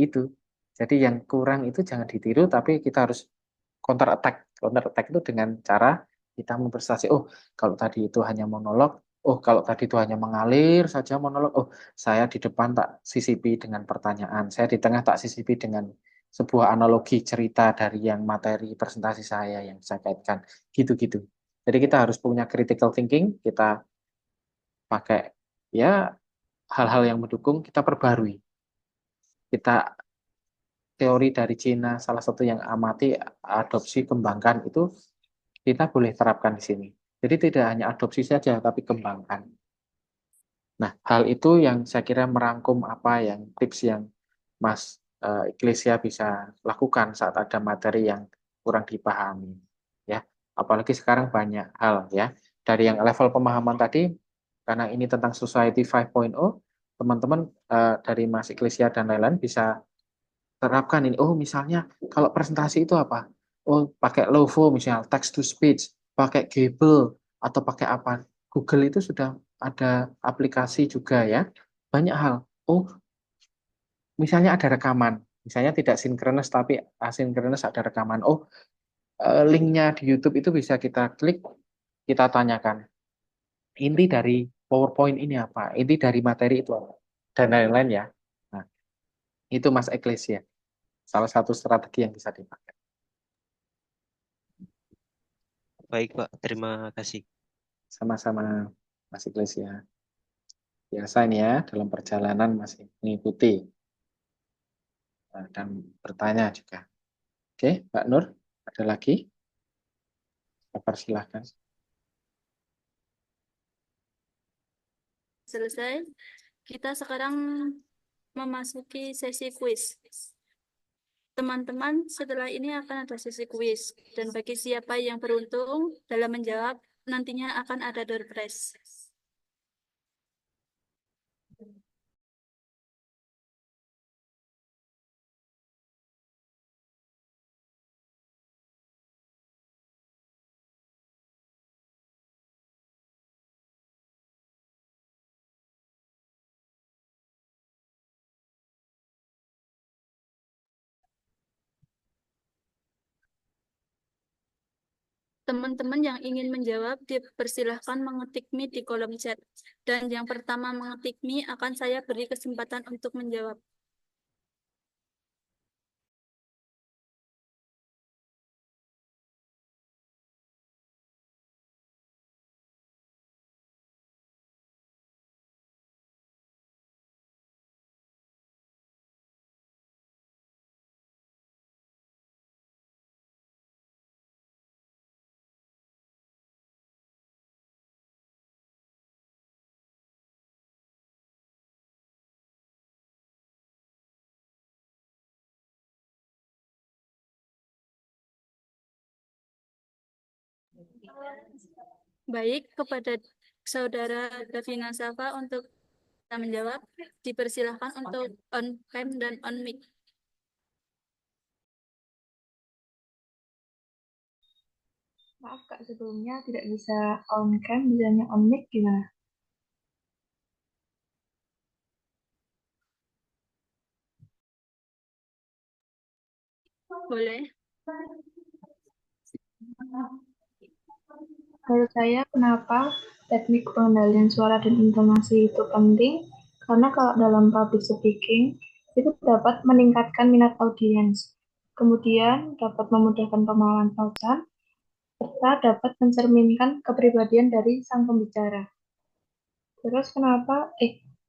itu. Jadi yang kurang itu jangan ditiru, tapi kita harus counter attack. Counter attack itu dengan cara kita mempresentasi. Oh, kalau tadi itu hanya monolog. Oh, kalau tadi itu hanya mengalir saja monolog. Oh, saya di depan tak sisipi dengan pertanyaan. Saya di tengah tak sisipi dengan sebuah analogi cerita dari yang materi presentasi saya yang saya kaitkan. Gitu-gitu. Jadi kita harus punya critical thinking, kita pakai ya hal-hal yang mendukung, kita perbarui. Kita teori dari Cina, salah satu yang amati, adopsi, kembangkan itu kita boleh terapkan di sini. Jadi tidak hanya adopsi saja, tapi kembangkan. Nah, hal itu yang saya kira merangkum apa yang tips yang Mas Iglesia bisa lakukan saat ada materi yang kurang dipahami. Ya, apalagi sekarang banyak hal ya. Dari yang level pemahaman tadi, karena ini tentang Society 5.0, teman-teman dari Mas Iglesia dan lain-lain bisa terapkan ini. Oh, misalnya kalau presentasi itu apa? Oh, pakai Lovo misalnya, text to speech, pakai Gable atau pakai apa? Google itu sudah ada aplikasi juga ya. Banyak hal. Oh, misalnya ada rekaman. Misalnya tidak sinkronus tapi asinkronus ada rekaman. Oh, linknya di YouTube itu bisa kita klik, kita tanyakan. Inti dari PowerPoint ini apa? Inti dari materi itu apa? Dan lain-lain ya. Nah, itu Mas Eklesia. Salah satu strategi yang bisa dipakai. Baik, Pak. Terima kasih. Sama-sama Mas Iglesia. Biasa ini ya, dalam perjalanan masih mengikuti dan bertanya juga. Oke, Mbak Nur, ada lagi? Silahkan. Selesai. Kita sekarang memasuki sesi kuis. Teman-teman, setelah ini akan ada sesi kuis. Dan bagi siapa yang beruntung dalam menjawab, nantinya akan ada door prize. Teman-teman yang ingin menjawab dipersilahkan mengetik Mi di kolom chat. Dan yang pertama mengetik Mi akan saya beri kesempatan untuk menjawab. Baik, kepada Saudara Davina Safa untuk menjawab, dipersilahkan untuk on cam dan on mic. Maaf Kak, sebelumnya tidak bisa on cam, bisanya on mic gimana? Boleh. Menurut saya, kenapa teknik pengendalian suara dan intonasi itu penting? Karena kalau dalam public speaking, itu dapat meningkatkan minat audiens, kemudian dapat memudahkan pemahaman pausan, serta dapat mencerminkan kepribadian dari sang pembicara. Terus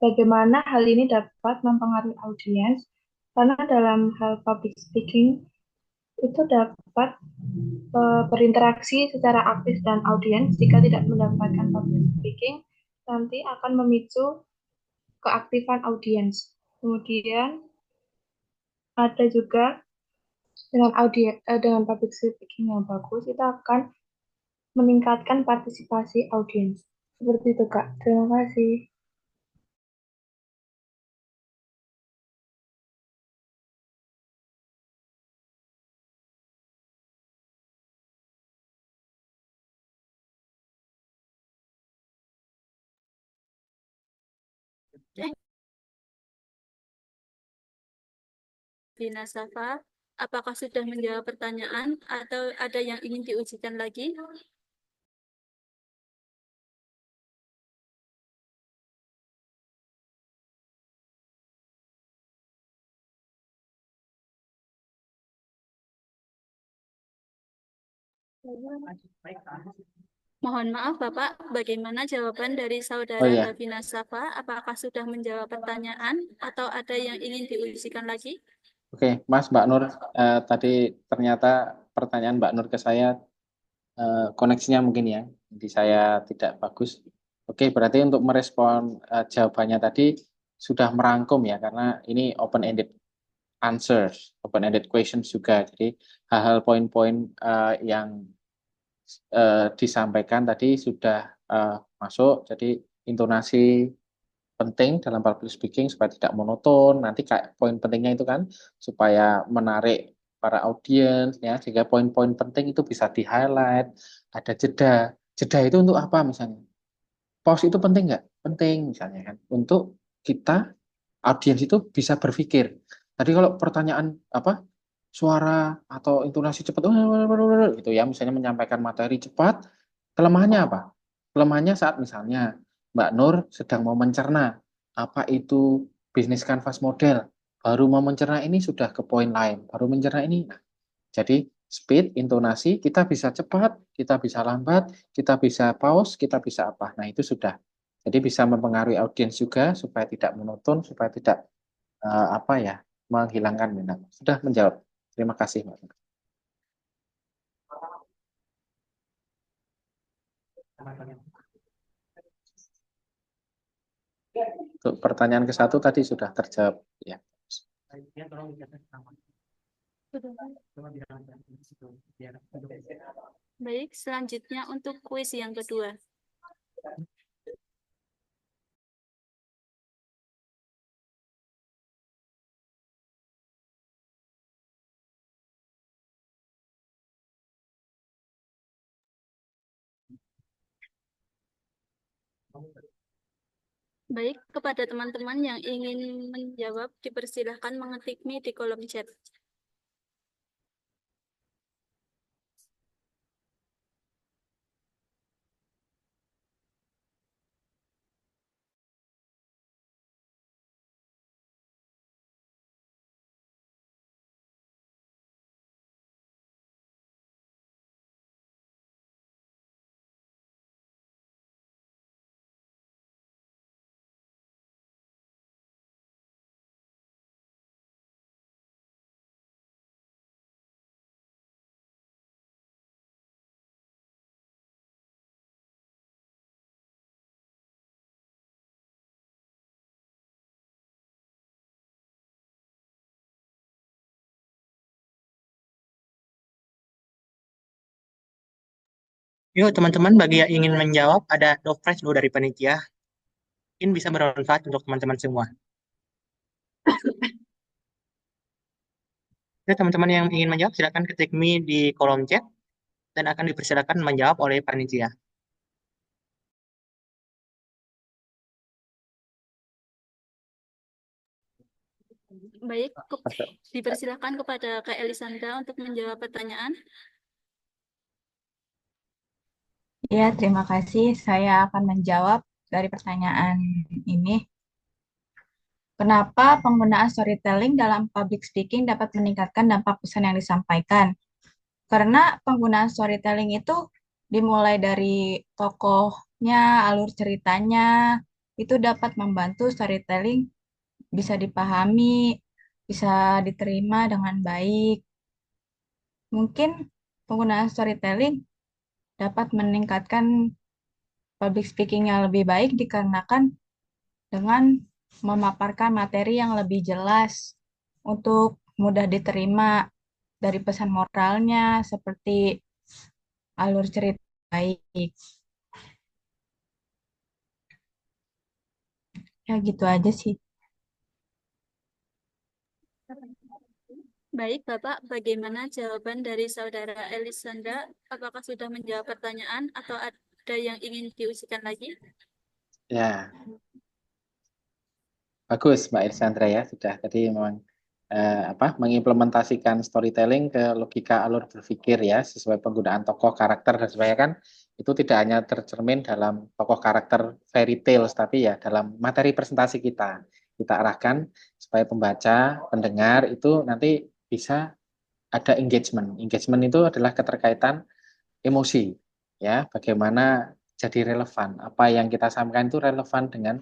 bagaimana hal ini dapat mempengaruhi audiens? Karena dalam hal public speaking, itu dapat berinteraksi secara aktif dan audiens. Jika tidak mendapatkan public speaking, nanti akan memicu keaktifan audiens. Kemudian ada juga dengan public speaking yang bagus, itu akan meningkatkan partisipasi audiens. Seperti itu, Kak. Terima kasih. Davina Safa, apakah sudah menjawab pertanyaan atau ada yang ingin diujikan lagi? Mohon maaf Bapak, bagaimana jawaban dari Oh Saudara iya, Davina Safa? Apakah sudah menjawab pertanyaan atau ada yang ingin diujikan lagi? oke, Mas Mbak Nur, tadi ternyata pertanyaan Mbak Nur ke saya koneksinya mungkin ya, jadi saya tidak bagus. Oke, berarti untuk merespon jawabannya tadi sudah merangkum ya, karena ini open-ended answers, open-ended questions juga. Jadi hal-hal poin-poin yang disampaikan tadi sudah masuk. Jadi intonasi penting dalam public speaking supaya tidak monoton. Nanti kayak poin pentingnya itu kan supaya menarik para audiens ya, sehingga poin-poin penting itu bisa di-highlight. Ada jeda. Jeda itu untuk apa misalnya? Pause itu penting nggak? Penting misalnya kan. Untuk kita audiens itu bisa berpikir. Tadi kalau pertanyaan apa suara atau intonasi cepat gitu ya, misalnya menyampaikan materi cepat, kelemahannya apa? Kelemahannya saat misalnya Mbak Nur sedang mau mencerna apa itu bisnis canvas model, baru mau mencerna ini sudah ke poin lain, baru mencerna ini. Nah, jadi speed, intonasi, kita bisa cepat, kita bisa lambat, kita bisa pause, kita bisa apa. Nah, itu sudah. Jadi bisa mempengaruhi audiens juga supaya tidak monoton, supaya tidak apa ya, menghilangkan minat. Sudah menjawab. Terima kasih, Mbak. Untuk pertanyaan ke satu tadi sudah terjawab ya. Baik, selanjutnya untuk kuis yang kedua. Baik, kepada teman-teman yang ingin menjawab, dipersilahkan mengetik Mi di kolom chat. Yuk teman-teman, bagi yang ingin menjawab, ada door prize loh dari panitia. Mungkin bisa bermanfaat untuk teman-teman semua. Ya, teman-teman yang ingin menjawab, silakan ketik me di kolom chat dan akan dipersilakan menjawab oleh panitia. Baik, dipersilakan kepada Kak Elisandra untuk menjawab pertanyaan. Ya, terima kasih. Saya akan menjawab dari pertanyaan ini. Kenapa penggunaan storytelling dalam public speaking dapat meningkatkan dampak pesan yang disampaikan? Karena penggunaan storytelling itu dimulai dari tokohnya, alur ceritanya, itu dapat membantu storytelling bisa dipahami, bisa diterima dengan baik. Mungkin penggunaan storytelling dapat meningkatkan public speaking yang lebih baik dikarenakan dengan memaparkan materi yang lebih jelas untuk mudah diterima dari pesan moralnya seperti alur cerita baik. Ya gitu aja sih. Baik, Bapak, bagaimana jawaban dari Saudara Elisandra? Apakah sudah menjawab pertanyaan atau ada yang ingin diusikan lagi? Ya, bagus Mbak Irsandra ya, sudah tadi memang mengimplementasikan storytelling ke logika alur berpikir ya, sesuai penggunaan tokoh, karakter dan sebagainya kan itu tidak hanya tercermin dalam tokoh karakter fairy tales, tapi ya dalam materi presentasi kita arahkan supaya pembaca, pendengar itu nanti bisa ada engagement. Engagement itu adalah keterkaitan emosi ya, bagaimana jadi relevan, apa yang kita sampaikan itu relevan dengan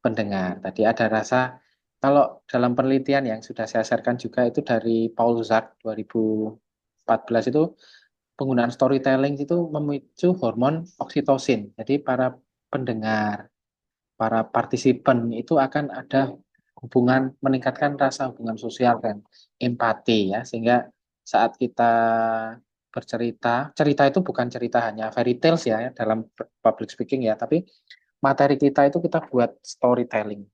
pendengar. Tadi ada rasa, kalau dalam penelitian yang sudah saya sharekan juga itu dari Paul Zak 2014 itu penggunaan storytelling itu memicu hormon oksitosin. Jadi para pendengar, para partisipan itu akan ada hubungan, meningkatkan rasa hubungan sosial dan empati ya, sehingga saat kita bercerita, cerita itu bukan cerita hanya fairy tales ya dalam public speaking ya, tapi materi kita itu kita buat storytelling.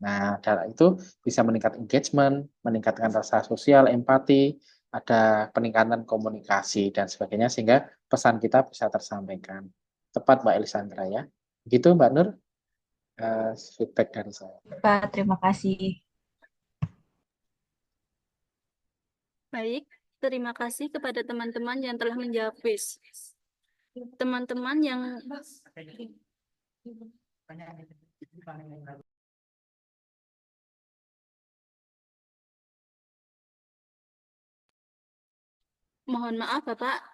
Nah, itu bisa meningkat engagement, meningkatkan rasa sosial, empati, ada peningkatan komunikasi dan sebagainya sehingga pesan kita bisa tersampaikan. Tepat Mbak Elisandra ya. Begitu Mbak Nur, feedback dari saya. Pak, terima kasih. Baik, terima kasih kepada teman-teman yang telah menjawab quiz. Teman-teman yang mohon maaf Bapak,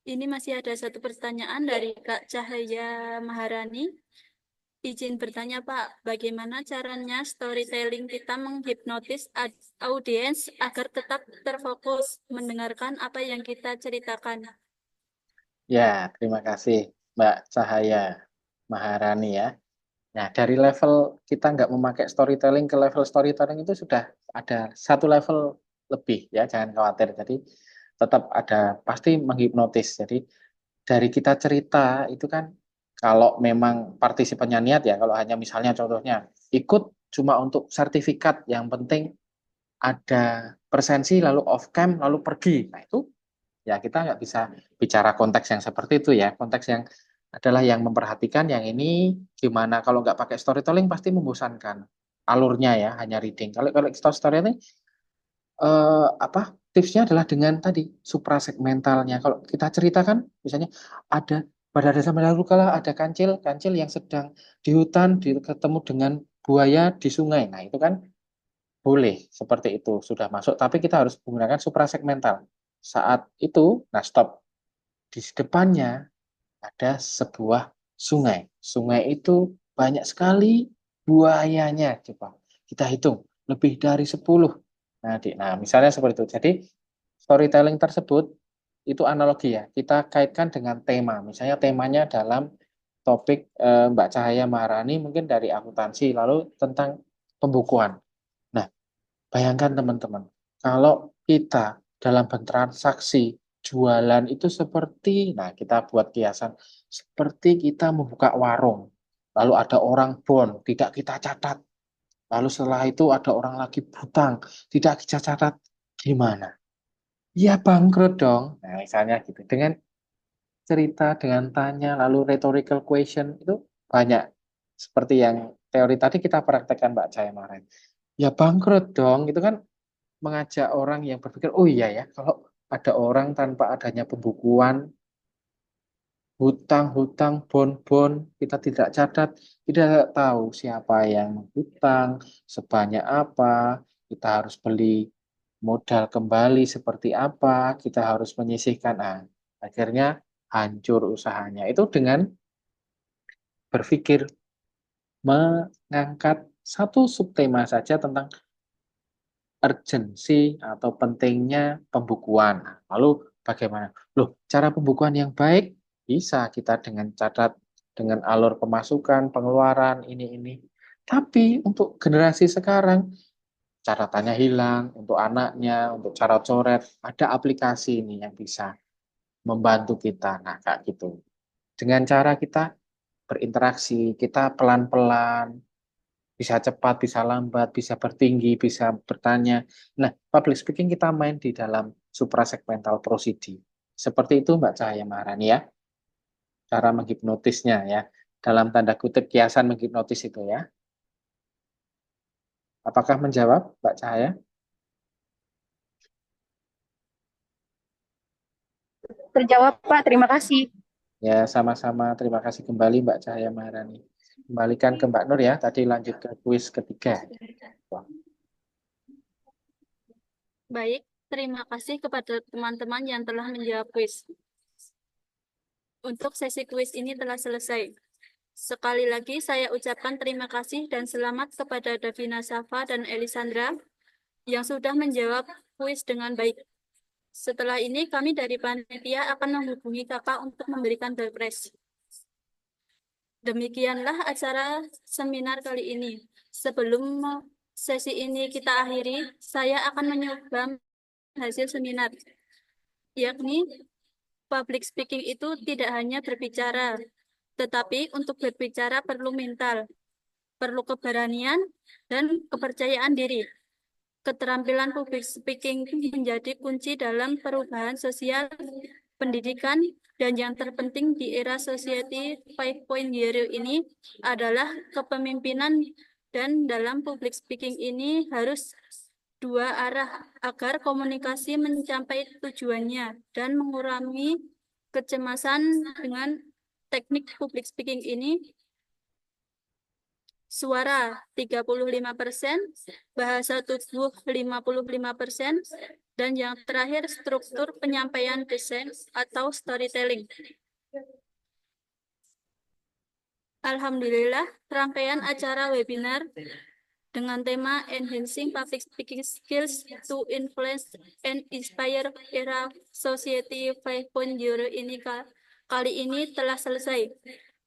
ini masih ada satu pertanyaan dari Kak Cahaya Maharani. Izin bertanya Pak, bagaimana caranya storytelling kita menghipnotis audiens agar tetap terfokus mendengarkan apa yang kita ceritakan? Ya, terima kasih Mbak Cahaya Maharani ya. Nah, dari level kita nggak memakai storytelling ke level storytelling itu sudah ada satu level lebih ya, jangan khawatir. Jadi tetap ada, pasti menghipnotis. Jadi dari kita cerita itu kan kalau memang partisipannya niat ya, kalau hanya misalnya contohnya ikut cuma untuk sertifikat, yang penting ada presensi lalu off cam lalu pergi. Nah itu ya kita nggak bisa bicara konteks yang seperti itu ya. Konteks yang adalah yang memperhatikan yang ini gimana, kalau nggak pakai storytelling pasti membosankan alurnya ya, hanya reading. Kalau storytelling tipsnya adalah dengan tadi suprasegmentalnya. Kalau kita ceritakan misalnya ada pada desa lalu kala ada kancil kancil yang sedang di hutan ketemu dengan buaya di sungai. Nah itu kan boleh seperti itu sudah masuk, tapi kita harus menggunakan suprasegmental. Saat itu, nah stop, di depannya ada sebuah sungai. Sungai itu banyak sekali buayanya. Coba kita hitung, lebih dari 10. Nah, misalnya seperti itu. Jadi storytelling tersebut itu analogi ya. Kita kaitkan dengan tema. Misalnya temanya dalam topik Mbak Cahaya Maharani mungkin dari akuntansi, lalu tentang pembukuan. Nah, bayangkan teman-teman, kalau kita dalam bertransaksi jualan itu seperti, nah kita buat kiasan seperti kita membuka warung, lalu ada orang bon, tidak kita catat. Lalu setelah itu ada orang lagi butang, tidak kita catat. Gimana? Ya bangkrut dong. Nah, misalnya gitu. Dengan cerita, dengan tanya, lalu rhetorical question itu banyak. Seperti yang teori tadi kita praktekkan Mbak Jaya kemarin. Ya bangkrut dong. Itu kan mengajak orang yang berpikir, oh iya ya, kalau ada orang tanpa adanya pembukuan, hutang-hutang, bon-bon, kita tidak catat, tidak tahu siapa yang hutang, sebanyak apa, kita harus beli modal kembali seperti apa, kita harus menyisihkan. Nah, akhirnya hancur usahanya. Itu dengan berpikir mengangkat satu subtema saja tentang urgensi atau pentingnya pembukuan. Nah, lalu bagaimana? Loh, cara pembukuan yang baik bisa kita dengan catat dengan alur pemasukan, pengeluaran, ini. Tapi untuk generasi sekarang, catatannya hilang, untuk anaknya, untuk cara coret, ada aplikasi ini yang bisa membantu kita. Nah, kayak gitu. Dengan cara kita berinteraksi, kita pelan-pelan, bisa cepat, bisa lambat, bisa bertinggi, bisa bertanya. Nah, public speaking kita main di dalam suprasegmental prosody. Seperti itu Mbak Cahaya Maharani ya, cara menghipnotisnya ya. Dalam tanda kutip kiasan menghipnotis itu ya. Apakah menjawab Mbak Cahaya? Terjawab, Pak. Terima kasih. Ya, sama-sama. Terima kasih kembali Mbak Cahaya Maharani. Kembalikan ke Mbak Nur ya, tadi lanjut ke kuis ketiga. Wah. Baik, terima kasih kepada teman-teman yang telah menjawab kuis. Untuk sesi kuis ini telah selesai. Sekali lagi saya ucapkan terima kasih dan selamat kepada Davina Safa dan Elisandra yang sudah menjawab kuis dengan baik. Setelah ini kami dari panitia akan menghubungi Kakak untuk memberikan door prize. Demikianlah acara seminar kali ini. Sebelum sesi ini kita akhiri, saya akan menyumbang hasil seminar, yakni public speaking itu tidak hanya berbicara, tetapi untuk berbicara perlu mental, perlu keberanian, dan kepercayaan diri. Keterampilan public speaking menjadi kunci dalam perubahan sosial, pendidikan, dan yang terpenting di era Society 5.0 ini adalah kepemimpinan, dan dalam public speaking ini harus dua arah agar komunikasi mencapai tujuannya dan mengurangi kecemasan. Dengan teknik public speaking ini, suara 35%, bahasa tubuh 55%, dan yang terakhir struktur penyampaian desain atau storytelling. Alhamdulillah, rangkaian acara webinar dengan tema Enhancing Public Speaking Skills to Influence and Inspire Era Society 5.0 ini kali ini telah selesai.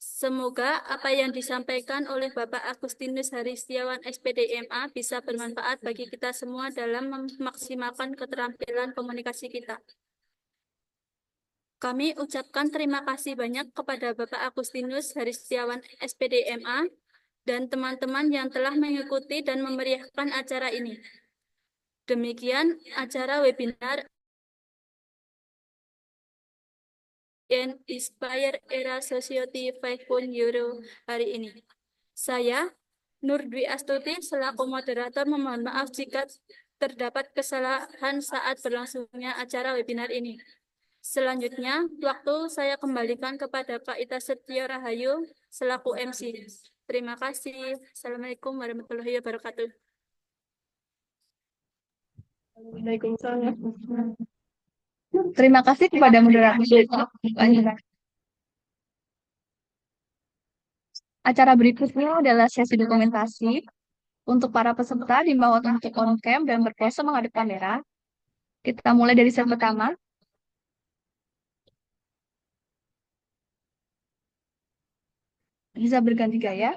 Semoga apa yang disampaikan oleh Bapak Agustinus Haristiawan SPDMA bisa bermanfaat bagi kita semua dalam memaksimalkan keterampilan komunikasi kita. Kami ucapkan terima kasih banyak kepada Bapak Agustinus Haristiawan SPDMA dan teman-teman yang telah mengikuti dan memeriahkan acara ini. Demikian acara webinar and Inspire Era Society 5.0 hari ini. Saya, Nur Dwi Astuti, selaku moderator memohon maaf jika terdapat kesalahan saat berlangsungnya acara webinar ini. Selanjutnya, waktu saya kembalikan kepada Kak Ita Setio Rahayu selaku MC. Terima kasih. Assalamualaikum warahmatullahi wabarakatuh. Waalaikumsalam. Terima kasih kepada moderator. Acara berikutnya adalah sesi dokumentasi. Untuk para peserta diimbau untuk on cam dan berpose menghadap kamera. Kita mulai dari set pertama. Bisa berganti gaya.